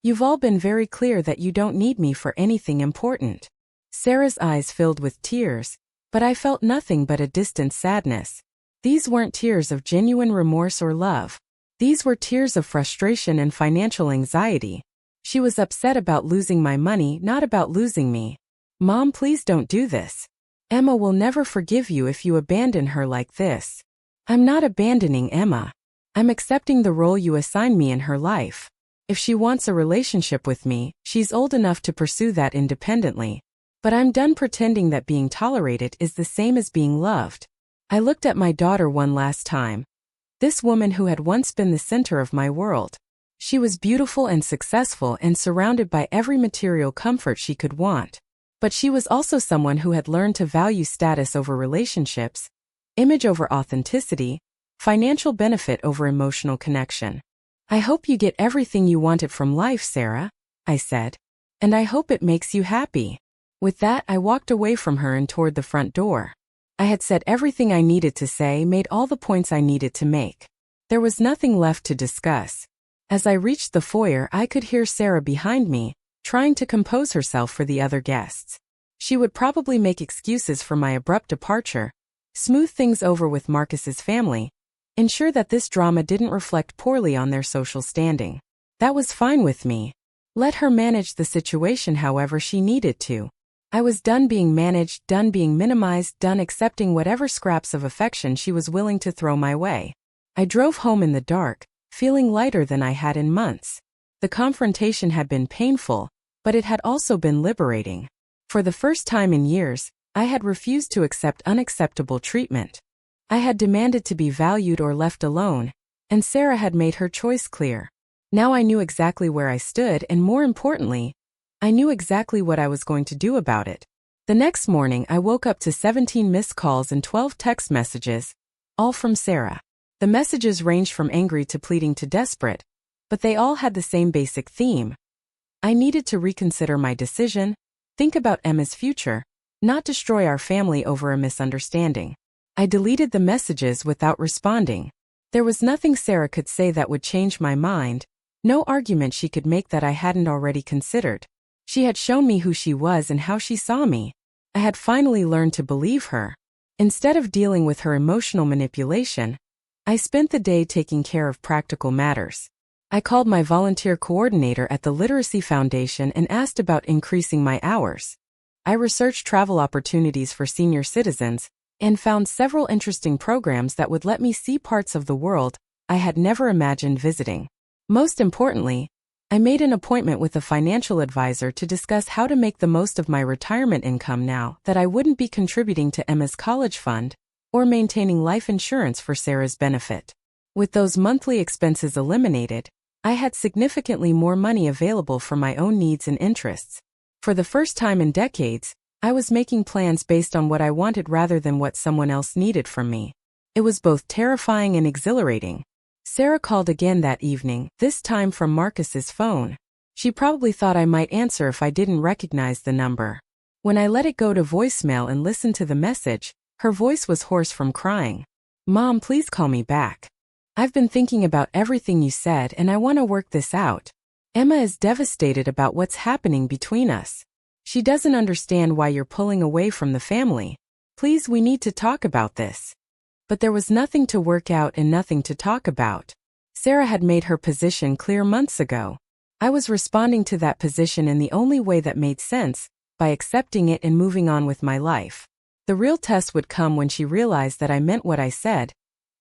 You've all been very clear that you don't need me for anything important." Sarah's eyes filled with tears, but I felt nothing but a distant sadness. These weren't tears of genuine remorse or love. These were tears of frustration and financial anxiety. She was upset about losing my money, not about losing me. "Mom, please don't do this. Emma will never forgive you if you abandon her like this." "I'm not abandoning Emma. I'm accepting the role you assign me in her life. If she wants a relationship with me, she's old enough to pursue that independently. But I'm done pretending that being tolerated is the same as being loved." I looked at my daughter one last time. This woman who had once been the center of my world. She was beautiful and successful and surrounded by every material comfort she could want. But she was also someone who had learned to value status over relationships, image over authenticity, financial benefit over emotional connection. "I hope you get everything you wanted from life, Sarah," I said. "And I hope it makes you happy." With that, I walked away from her and toward the front door. I had said everything I needed to say, made all the points I needed to make. There was nothing left to discuss. As I reached the foyer, I could hear Sarah behind me, trying to compose herself for the other guests. She would probably make excuses for my abrupt departure, smooth things over with Marcus's family, ensure that this drama didn't reflect poorly on their social standing. That was fine with me. Let her manage the situation however she needed to. I was done being managed, done being minimized, done accepting whatever scraps of affection she was willing to throw my way. I drove home in the dark, feeling lighter than I had in months. The confrontation had been painful, but it had also been liberating. For the first time in years, I had refused to accept unacceptable treatment. I had demanded to be valued or left alone, and Sarah had made her choice clear. Now I knew exactly where I stood, and more importantly, I knew exactly what I was going to do about it. The next morning, I woke up to 17 missed calls and 12 text messages, all from Sarah. The messages ranged from angry to pleading to desperate, but they all had the same basic theme. I needed to reconsider my decision, think about Emma's future, not destroy our family over a misunderstanding. I deleted the messages without responding. There was nothing Sarah could say that would change my mind, no argument she could make that I hadn't already considered. She had shown me who she was and how she saw me. I had finally learned to believe her. Instead of dealing with her emotional manipulation, I spent the day taking care of practical matters. I called my volunteer coordinator at the Literacy Foundation and asked about increasing my hours. I researched travel opportunities for senior citizens and found several interesting programs that would let me see parts of the world I had never imagined visiting. Most importantly, I made an appointment with a financial advisor to discuss how to make the most of my retirement income now that I wouldn't be contributing to Emma's college fund or maintaining life insurance for Sarah's benefit. With those monthly expenses eliminated, I had significantly more money available for my own needs and interests. For the first time in decades, I was making plans based on what I wanted rather than what someone else needed from me. It was both terrifying and exhilarating. Sarah called again that evening, this time from Marcus's phone. She probably thought I might answer if I didn't recognize the number. When I let it go to voicemail and listened to the message, her voice was hoarse from crying. "Mom, please call me back. I've been thinking about everything you said and I want to work this out. Emma is devastated about what's happening between us. She doesn't understand why you're pulling away from the family. Please, we need to talk about this." But there was nothing to work out and nothing to talk about. Sarah had made her position clear months ago. I was responding to that position in the only way that made sense, by accepting it and moving on with my life. The real test would come when she realized that I meant what I said,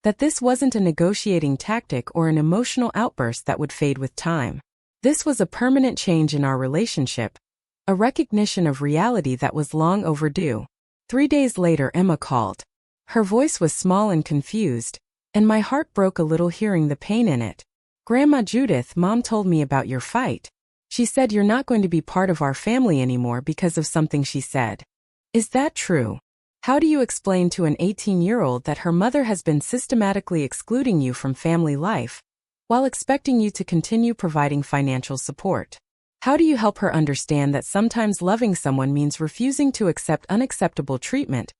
that this wasn't a negotiating tactic or an emotional outburst that would fade with time. This was a permanent change in our relationship, a recognition of reality that was long overdue. 3 days later, Emma called. Her voice was small and confused, and my heart broke a little hearing the pain in it. "Grandma Judith, Mom told me about your fight. She said you're not going to be part of our family anymore because of something she said. Is that true? How do you explain to an 18-year-old that her mother has been systematically excluding you from family life, while expecting you to continue providing financial support? How do you help her understand that sometimes loving someone means refusing to accept unacceptable treatment,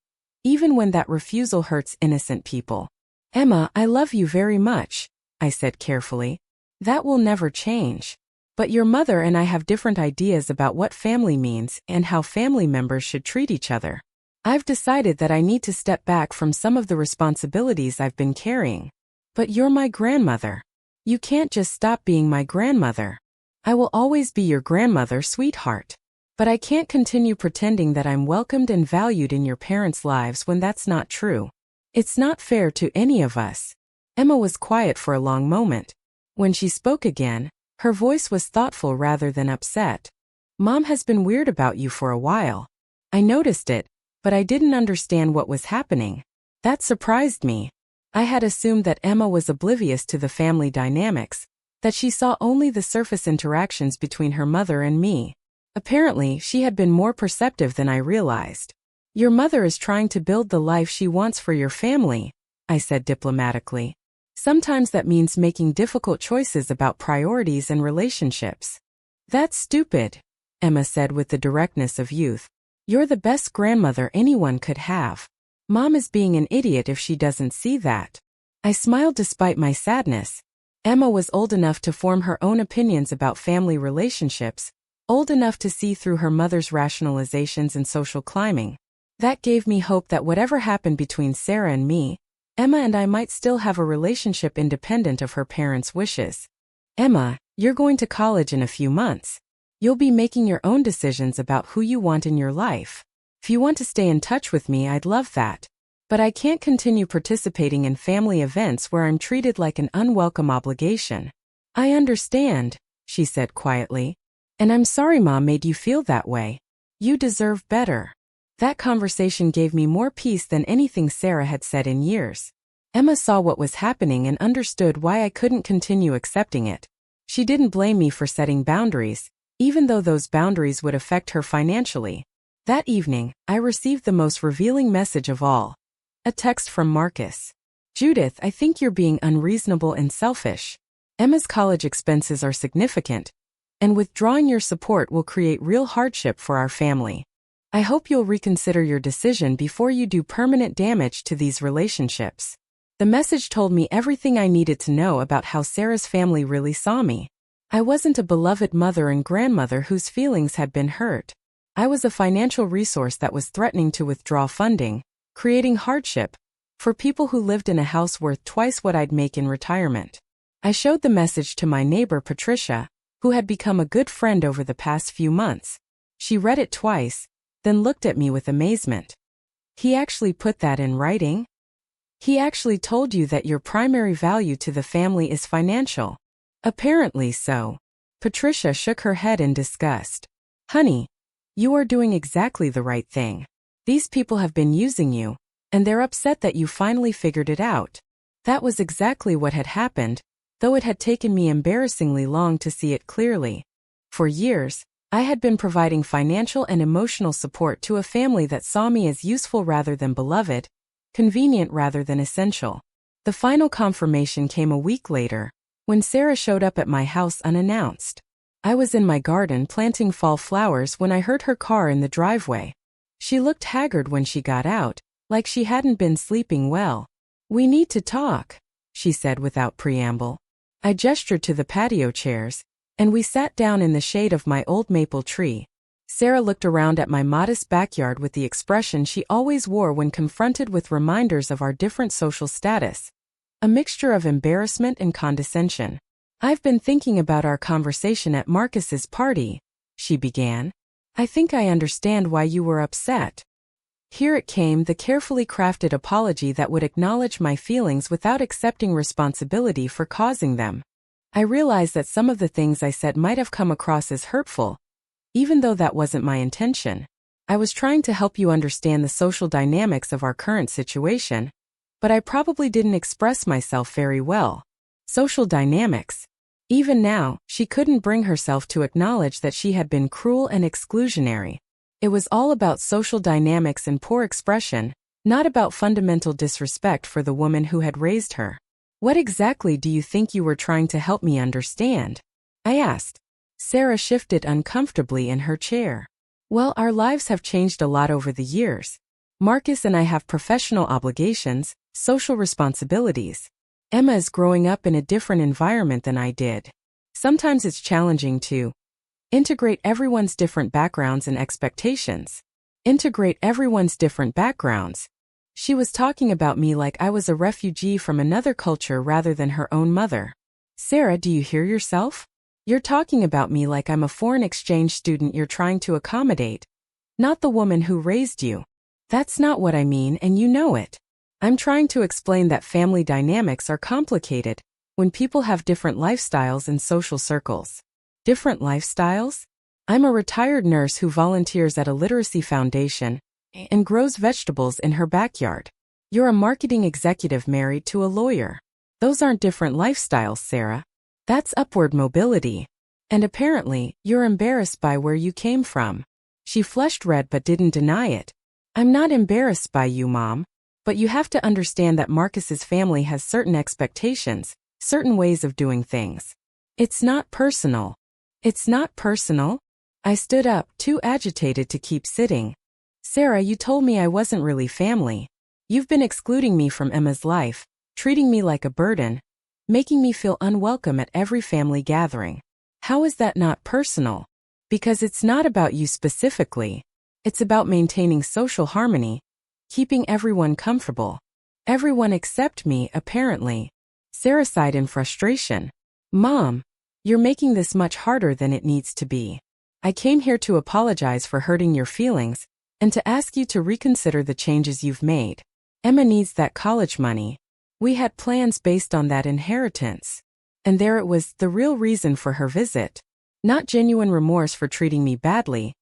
even when that refusal hurts innocent people?" "Emma, I love you very much," I said carefully. "That will never change. But your mother and I have different ideas about what family means and how family members should treat each other. I've decided that I need to step back from some of the responsibilities I've been carrying. But you're my grandmother. You can't just stop being my grandmother. I will always be your grandmother, sweetheart. But I can't continue pretending that I'm welcomed and valued in your parents' lives when that's not true. It's not fair to any of us. Emma was quiet for a long moment. When she spoke again, her voice was thoughtful rather than upset. Mom has been weird about you for a while. I noticed it, but I didn't understand what was happening. That surprised me. I had assumed that Emma was oblivious to the family dynamics, that she saw only the surface interactions between her mother and me. Apparently, she had been more perceptive than I realized. Your mother is trying to build the life she wants for your family, I said diplomatically. Sometimes that means making difficult choices about priorities and relationships. That's stupid, Emma said with the directness of youth. You're the best grandmother anyone could have. Mom is being an idiot if she doesn't see that. I smiled despite my sadness. Emma was old enough to form her own opinions about family relationships, old enough to see through her mother's rationalizations and social climbing. That gave me hope that whatever happened between Sarah and me, Emma and I might still have a relationship independent of her parents' wishes. Emma, you're going to college in a few months. You'll be making your own decisions about who you want in your life. If you want to stay in touch with me, I'd love that. But I can't continue participating in family events where I'm treated like an unwelcome obligation. I understand, she said quietly. And I'm sorry Mom made you feel that way. You deserve better. That conversation gave me more peace than anything Sarah had said in years. Emma saw what was happening and understood why I couldn't continue accepting it. She didn't blame me for setting boundaries, even though those boundaries would affect her financially. That evening, I received the most revealing message of all. A text from Marcus. Judith, I think you're being unreasonable and selfish. Emma's college expenses are significant, and withdrawing your support will create real hardship for our family. I hope you'll reconsider your decision before you do permanent damage to these relationships. The message told me everything I needed to know about how Sarah's family really saw me. I wasn't a beloved mother and grandmother whose feelings had been hurt. I was a financial resource that was threatening to withdraw funding, creating hardship for people who lived in a house worth twice what I'd make in retirement. I showed the message to my neighbor Patricia, who had become a good friend over the past few months. She read it twice, then looked at me with amazement. He actually put that in writing? He actually told you that your primary value to the family is financial? Apparently so. Patricia shook her head in disgust. Honey, you are doing exactly the right thing. These people have been using you, and they're upset that you finally figured it out. That was exactly what had happened, though it had taken me embarrassingly long to see it clearly. For years, I had been providing financial and emotional support to a family that saw me as useful rather than beloved, convenient rather than essential. The final confirmation came a week later, when Sarah showed up at my house unannounced. I was in my garden planting fall flowers when I heard her car in the driveway. She looked haggard when she got out, like she hadn't been sleeping well. We need to talk, she said without preamble. I gestured to the patio chairs, and we sat down in the shade of my old maple tree. Sarah looked around at my modest backyard with the expression she always wore when confronted with reminders of our different social status. A mixture of embarrassment and condescension. I've been thinking about our conversation at Marcus's party, she began. I think I understand why you were upset. Here it came, the carefully crafted apology that would acknowledge my feelings without accepting responsibility for causing them. I realized that some of the things I said might have come across as hurtful, even though that wasn't my intention. I was trying to help you understand the social dynamics of our current situation, but I probably didn't express myself very well. Social dynamics. Even now, she couldn't bring herself to acknowledge that she had been cruel and exclusionary. It was all about social dynamics and poor expression, not about fundamental disrespect for the woman who had raised her. What exactly do you think you were trying to help me understand? I asked. Sarah shifted uncomfortably in her chair. Well, our lives have changed a lot over the years. Marcus and I have professional obligations, social responsibilities. Emma is growing up in a different environment than I did. Sometimes it's challenging to integrate everyone's different backgrounds and expectations. Integrate everyone's different backgrounds. She was talking about me like I was a refugee from another culture rather than her own mother. Sarah, do you hear yourself? You're talking about me like I'm a foreign exchange student you're trying to accommodate, not the woman who raised you. That's not what I mean, and you know it. I'm trying to explain that family dynamics are complicated when people have different lifestyles and social circles. Different lifestyles? I'm a retired nurse who volunteers at a literacy foundation and grows vegetables in her backyard. You're a marketing executive married to a lawyer. Those aren't different lifestyles, Sarah. That's upward mobility. And apparently, you're embarrassed by where you came from. She flushed red but didn't deny it. I'm not embarrassed by you, Mom. But you have to understand that Marcus's family has certain expectations, certain ways of doing things. It's not personal. It's not personal? I stood up, too agitated to keep sitting. Sarah, you told me I wasn't really family. You've been excluding me from Emma's life, treating me like a burden, making me feel unwelcome at every family gathering. How is that not personal? Because it's not about you specifically. It's about maintaining social harmony, keeping everyone comfortable. Everyone except me, apparently. Sarah sighed in frustration. Mom, you're making this much harder than it needs to be. I came here to apologize for hurting your feelings and to ask you to reconsider the changes you've made. Emma needs that college money. We had plans based on that inheritance. And there it was, the real reason for her visit. Not genuine remorse for treating me badly,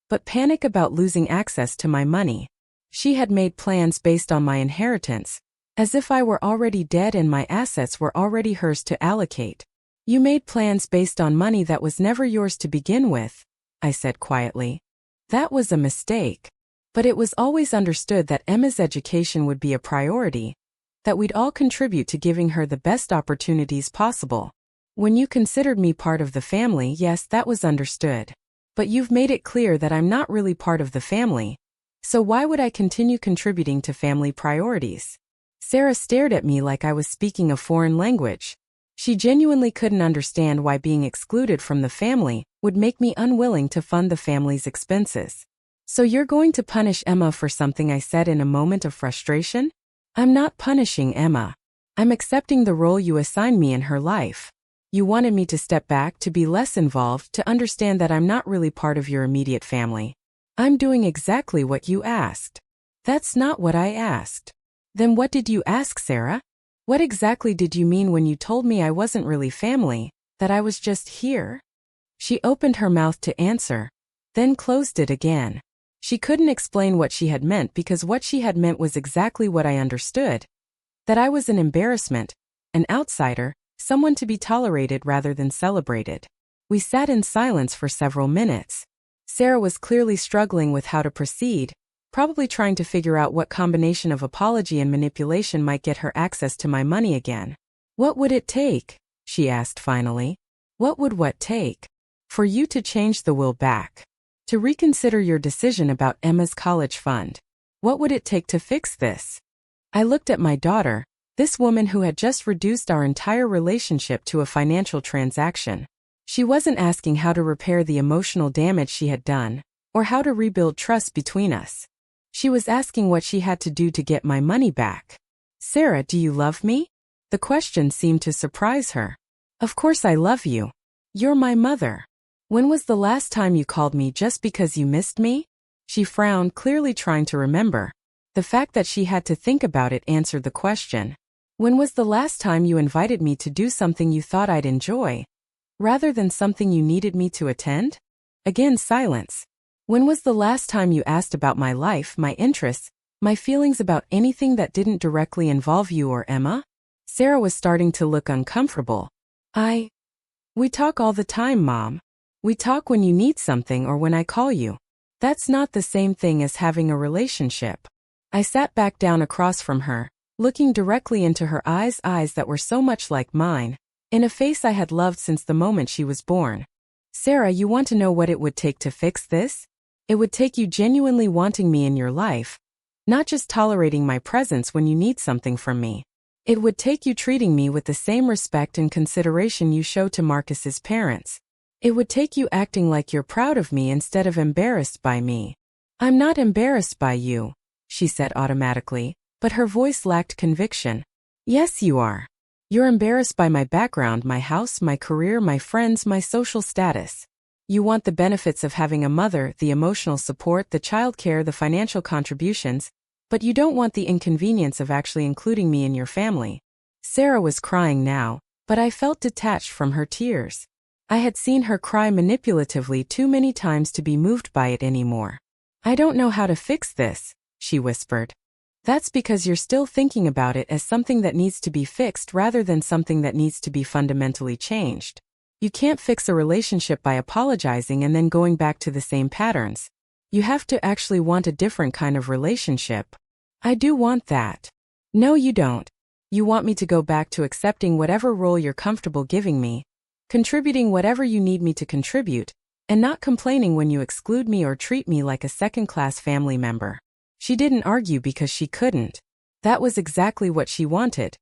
but panic about losing access to my money. She had made plans based on my inheritance, as if I were already dead and my assets were already hers to allocate. You made plans based on money that was never yours to begin with, I said quietly. That was a mistake. But it was always understood that Emma's education would be a priority, that we'd all contribute to giving her the best opportunities possible. When you considered me part of the family, yes, that was understood. But you've made it clear that I'm not really part of the family. So why would I continue contributing to family priorities? Sarah stared at me like I was speaking a foreign language. She genuinely couldn't understand why being excluded from the family would make me unwilling to fund the family's expenses. So you're going to punish Emma for something I said in a moment of frustration? I'm not punishing Emma. I'm accepting the role you assigned me in her life. You wanted me to step back, to be less involved, to understand that I'm not really part of your immediate family. I'm doing exactly what you asked. That's not what I asked. Then what did you ask, Sarah? What exactly did you mean when you told me I wasn't really family, that I was just here? She opened her mouth to answer, then closed it again. She couldn't explain what she had meant because what she had meant was exactly what I understood. That I was an embarrassment, an outsider, someone to be tolerated rather than celebrated. We sat in silence for several minutes. Sarah was clearly struggling with how to proceed, probably trying to figure out what combination of apology and manipulation might get her access to my money again. What would it take? She asked finally. What would what take? For you to change the will back. To reconsider your decision about Emma's college fund. What would it take to fix this? I looked at my daughter, this woman who had just reduced our entire relationship to a financial transaction. She wasn't asking how to repair the emotional damage she had done, or how to rebuild trust between us. She was asking what she had to do to get my money back. Sarah, do you love me? The question seemed to surprise her. Of course I love you. You're my mother. When was the last time you called me just because you missed me? She frowned, clearly trying to remember. The fact that she had to think about it answered the question. When was the last time you invited me to do something you thought I'd enjoy, rather than something you needed me to attend? Again, silence. When was the last time you asked about my life, my interests, my feelings about anything that didn't directly involve you or Emma? Sarah was starting to look uncomfortable. We talk all the time, Mom. We talk when you need something or when I call you. That's not the same thing as having a relationship. I sat back down across from her, looking directly into her eyes that were so much like mine, in a face I had loved since the moment she was born. Sarah, you want to know what it would take to fix this? It would take you genuinely wanting me in your life, not just tolerating my presence when you need something from me. It would take you treating me with the same respect and consideration you show to Marcus's parents. It would take you acting like you're proud of me instead of embarrassed by me. I'm not embarrassed by you, she said automatically, but her voice lacked conviction. Yes, you are. You're embarrassed by my background, my house, my career, my friends, my social status. You want the benefits of having a mother, the emotional support, the childcare, the financial contributions, but you don't want the inconvenience of actually including me in your family. Sarah was crying now, but I felt detached from her tears. I had seen her cry manipulatively too many times to be moved by it anymore. I don't know how to fix this, she whispered. That's because you're still thinking about it as something that needs to be fixed rather than something that needs to be fundamentally changed. You can't fix a relationship by apologizing and then going back to the same patterns. You have to actually want a different kind of relationship. I do want that. No, you don't. You want me to go back to accepting whatever role you're comfortable giving me, contributing whatever you need me to contribute, and not complaining when you exclude me or treat me like a second-class family member. She didn't argue because she couldn't. That was exactly what she wanted.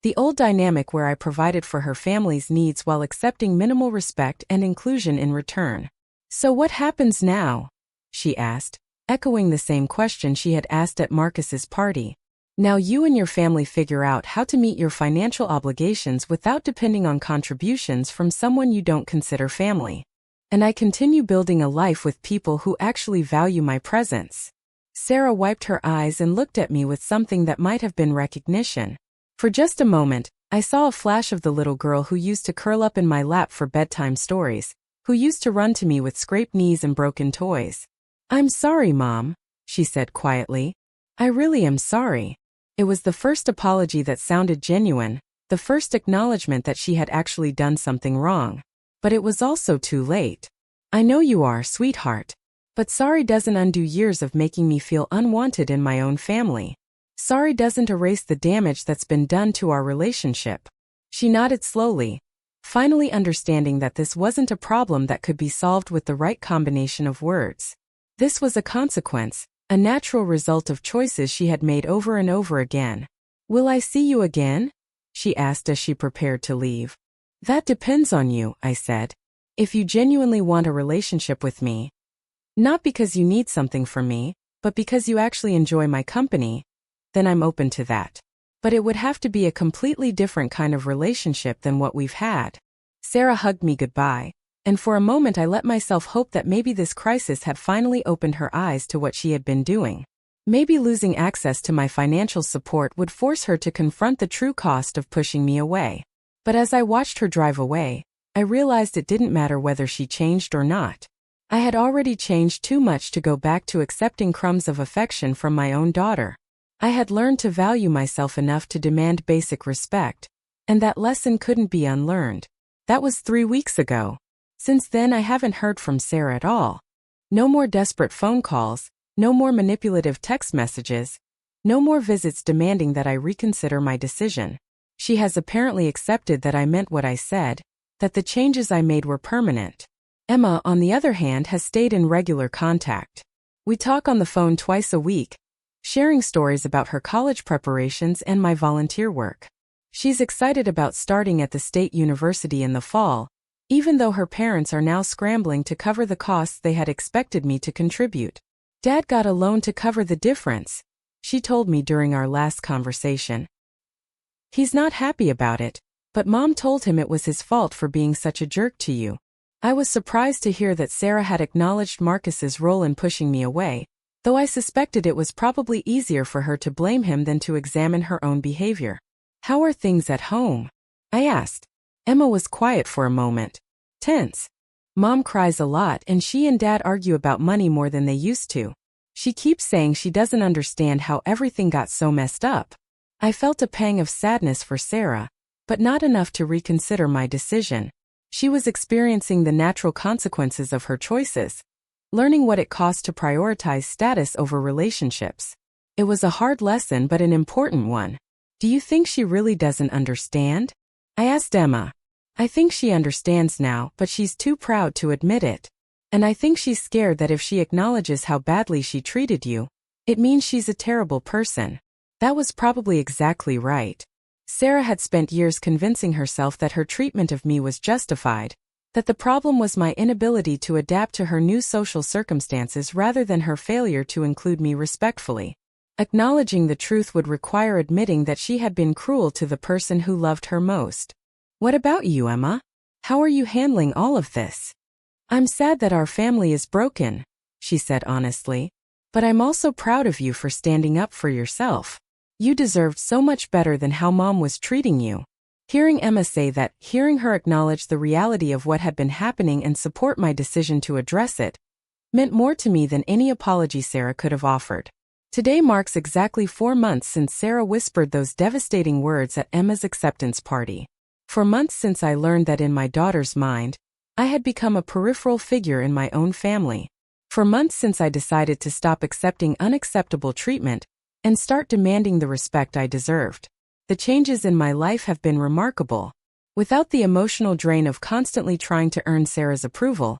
The old dynamic where I provided for her family's needs while accepting minimal respect and inclusion in return. So what happens now? She asked, echoing the same question she had asked at Marcus's party. Now you and your family figure out how to meet your financial obligations without depending on contributions from someone you don't consider family. And I continue building a life with people who actually value my presence. Sarah wiped her eyes and looked at me with something that might have been recognition. For just a moment, I saw a flash of the little girl who used to curl up in my lap for bedtime stories, who used to run to me with scraped knees and broken toys. I'm sorry, Mom, she said quietly. I really am sorry. It was the first apology that sounded genuine, the first acknowledgement that she had actually done something wrong. But it was also too late. I know you are, sweetheart. But sorry doesn't undo years of making me feel unwanted in my own family. Sorry doesn't erase the damage that's been done to our relationship. She nodded slowly, finally understanding that this wasn't a problem that could be solved with the right combination of words. This was a consequence, a natural result of choices she had made over and over again. Will I see you again? She asked as she prepared to leave. That depends on you, I said. If you genuinely want a relationship with me, not because you need something from me, but because you actually enjoy my company, then I'm open to that. But it would have to be a completely different kind of relationship than what we've had. Sarah hugged me goodbye, and for a moment I let myself hope that maybe this crisis had finally opened her eyes to what she had been doing. Maybe losing access to my financial support would force her to confront the true cost of pushing me away. But as I watched her drive away, I realized it didn't matter whether she changed or not. I had already changed too much to go back to accepting crumbs of affection from my own daughter. I had learned to value myself enough to demand basic respect, and that lesson couldn't be unlearned. That was 3 weeks ago. Since then I haven't heard from Sarah at all. No more desperate phone calls, no more manipulative text messages, no more visits demanding that I reconsider my decision. She has apparently accepted that I meant what I said, that the changes I made were permanent. Emma, on the other hand, has stayed in regular contact. We talk on the phone twice a week, sharing stories about her college preparations and my volunteer work. She's excited about starting at the state university in the fall, even though her parents are now scrambling to cover the costs they had expected me to contribute. Dad got a loan to cover the difference, she told me during our last conversation. He's not happy about it, but Mom told him it was his fault for being such a jerk to you. I was surprised to hear that Sarah had acknowledged Marcus's role in pushing me away, though I suspected it was probably easier for her to blame him than to examine her own behavior. How are things at home? I asked. Emma was quiet for a moment, tense. Mom cries a lot and she and Dad argue about money more than they used to. She keeps saying she doesn't understand how everything got so messed up. I felt a pang of sadness for Sarah, but not enough to reconsider my decision. She was experiencing the natural consequences of her choices, learning what it cost to prioritize status over relationships. It was a hard lesson but an important one. Do you think she really doesn't understand? I asked Emma. I think she understands now, but she's too proud to admit it. And I think she's scared that if she acknowledges how badly she treated you, it means she's a terrible person. That was probably exactly right. Sarah had spent years convincing herself that her treatment of me was justified, that the problem was my inability to adapt to her new social circumstances rather than her failure to include me respectfully. Acknowledging the truth would require admitting that she had been cruel to the person who loved her most. What about you, Emma? How are you handling all of this? I'm sad that our family is broken, she said honestly. But I'm also proud of you for standing up for yourself. You deserved so much better than how Mom was treating you. Hearing Emma say that, hearing her acknowledge the reality of what had been happening and support my decision to address it, meant more to me than any apology Sarah could have offered. Today marks exactly 4 months since Sarah whispered those devastating words at Emma's acceptance party. For months since I learned that in my daughter's mind, I had become a peripheral figure in my own family. For months since I decided to stop accepting unacceptable treatment and start demanding the respect I deserved. The changes in my life have been remarkable. Without the emotional drain of constantly trying to earn Sarah's approval,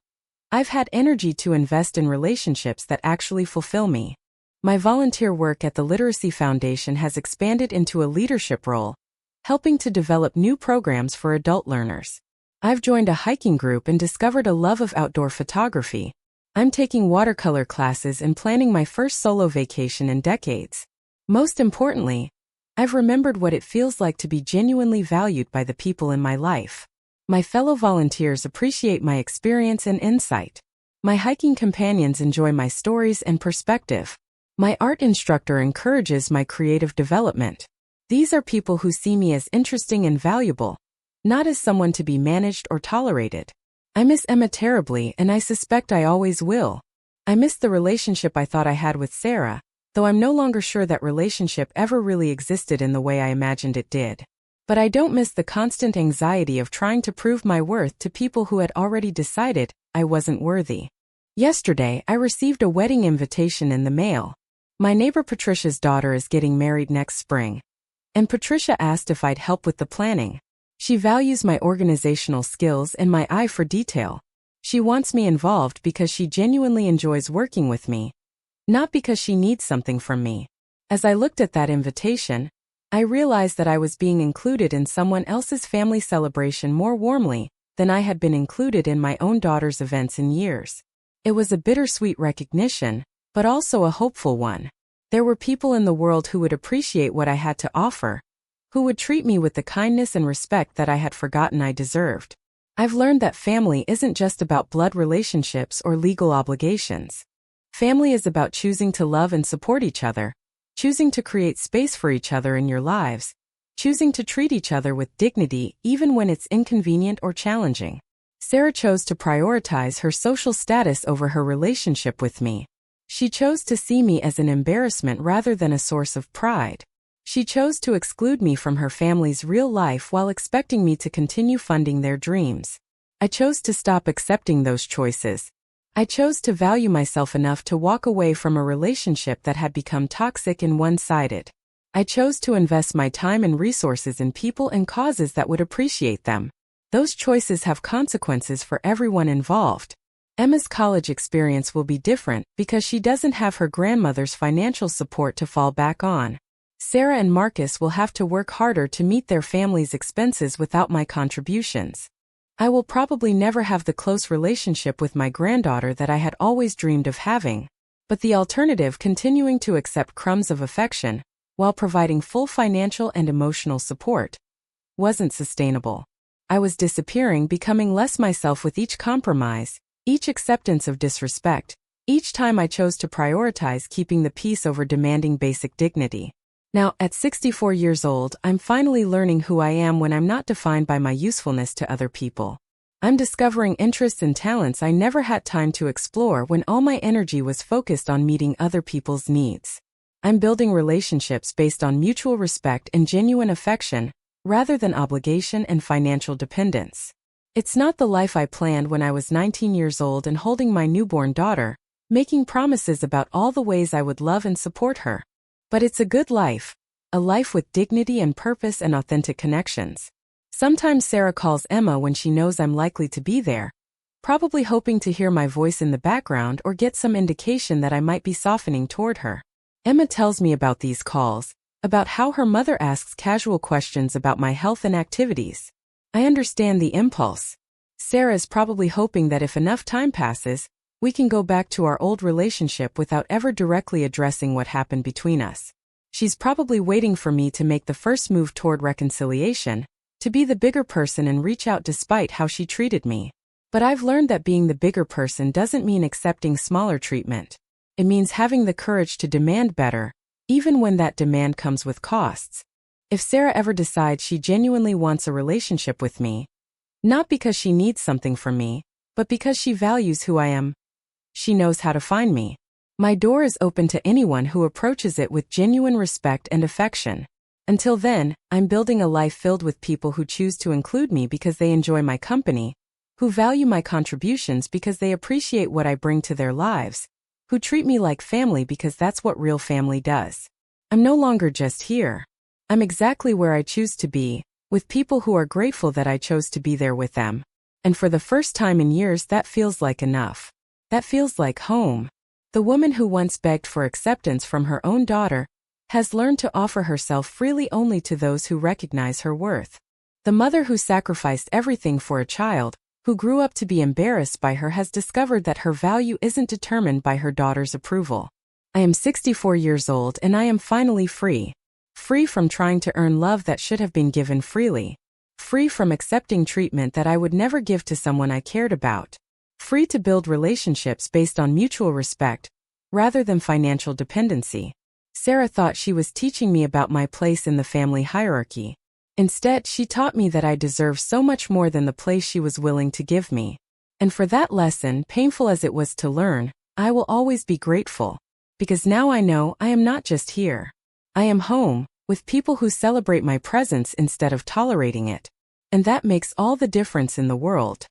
I've had energy to invest in relationships that actually fulfill me. My volunteer work at the Literacy Foundation has expanded into a leadership role, helping to develop new programs for adult learners. I've joined a hiking group and discovered a love of outdoor photography. I'm taking watercolor classes and planning my first solo vacation in decades. Most importantly, I've remembered what it feels like to be genuinely valued by the people in my life. My fellow volunteers appreciate my experience and insight. My hiking companions enjoy my stories and perspective. My art instructor encourages my creative development. These are people who see me as interesting and valuable, not as someone to be managed or tolerated. I miss Emma terribly, and I suspect I always will. I miss the relationship I thought I had with Sarah, though I'm no longer sure that relationship ever really existed in the way I imagined it did. But I don't miss the constant anxiety of trying to prove my worth to people who had already decided I wasn't worthy. Yesterday, I received a wedding invitation in the mail. My neighbor Patricia's daughter is getting married next spring, and Patricia asked if I'd help with the planning. She values my organizational skills and my eye for detail. She wants me involved because she genuinely enjoys working with me, not because she needs something from me. As I looked at that invitation, I realized that I was being included in someone else's family celebration more warmly than I had been included in my own daughter's events in years. It was a bittersweet recognition, but also a hopeful one. There were people in the world who would appreciate what I had to offer, who would treat me with the kindness and respect that I had forgotten I deserved. I've learned that family isn't just about blood relationships or legal obligations. Family is about choosing to love and support each other, choosing to create space for each other in your lives, choosing to treat each other with dignity even when it's inconvenient or challenging. Sarah chose to prioritize her social status over her relationship with me. She chose to see me as an embarrassment rather than a source of pride. She chose to exclude me from her family's real life while expecting me to continue funding their dreams. I chose to stop accepting those choices. I chose to value myself enough to walk away from a relationship that had become toxic and one-sided. I chose to invest my time and resources in people and causes that would appreciate them. Those choices have consequences for everyone involved. Emma's college experience will be different because she doesn't have her grandmother's financial support to fall back on. Sarah and Marcus will have to work harder to meet their family's expenses without my contributions. I will probably never have the close relationship with my granddaughter that I had always dreamed of having. But the alternative, continuing to accept crumbs of affection, while providing full financial and emotional support, wasn't sustainable. I was disappearing, becoming less myself with each compromise, each acceptance of disrespect, each time I chose to prioritize keeping the peace over demanding basic dignity. Now, at 64 years old, I'm finally learning who I am when I'm not defined by my usefulness to other people. I'm discovering interests and talents I never had time to explore when all my energy was focused on meeting other people's needs. I'm building relationships based on mutual respect and genuine affection, rather than obligation and financial dependence. It's not the life I planned when I was 19 years old and holding my newborn daughter, making promises about all the ways I would love and support her. But it's a good life, a life with dignity and purpose and authentic connections. Sometimes Sarah calls Emma when she knows I'm likely to be there, probably hoping to hear my voice in the background or get some indication that I might be softening toward her. Emma tells me about these calls, about how her mother asks casual questions about my health and activities. I understand the impulse. Sarah is probably hoping that if enough time passes, we can go back to our old relationship without ever directly addressing what happened between us. She's probably waiting for me to make the first move toward reconciliation, to be the bigger person and reach out despite how she treated me. But I've learned that being the bigger person doesn't mean accepting smaller treatment. It means having the courage to demand better, even when that demand comes with costs. If Sarah ever decides she genuinely wants a relationship with me, not because she needs something from me, but because she values who I am, she knows how to find me. My door is open to anyone who approaches it with genuine respect and affection. Until then, I'm building a life filled with people who choose to include me because they enjoy my company, who value my contributions because they appreciate what I bring to their lives, who treat me like family because that's what real family does. I'm no longer just here. I'm exactly where I choose to be, with people who are grateful that I chose to be there with them. And for the first time in years, that feels like enough. That feels like home. The woman who once begged for acceptance from her own daughter has learned to offer herself freely only to those who recognize her worth. The mother who sacrificed everything for a child, who grew up to be embarrassed by her, has discovered that her value isn't determined by her daughter's approval. I am 64 years old and I am finally free. Free from trying to earn love that should have been given freely. Free from accepting treatment that I would never give to someone I cared about. Free to build relationships based on mutual respect, rather than financial dependency. Sarah thought she was teaching me about my place in the family hierarchy. Instead, she taught me that I deserve so much more than the place she was willing to give me. And for that lesson, painful as it was to learn, I will always be grateful. Because now I know I am not just here. I am home, with people who celebrate my presence instead of tolerating it. And that makes all the difference in the world.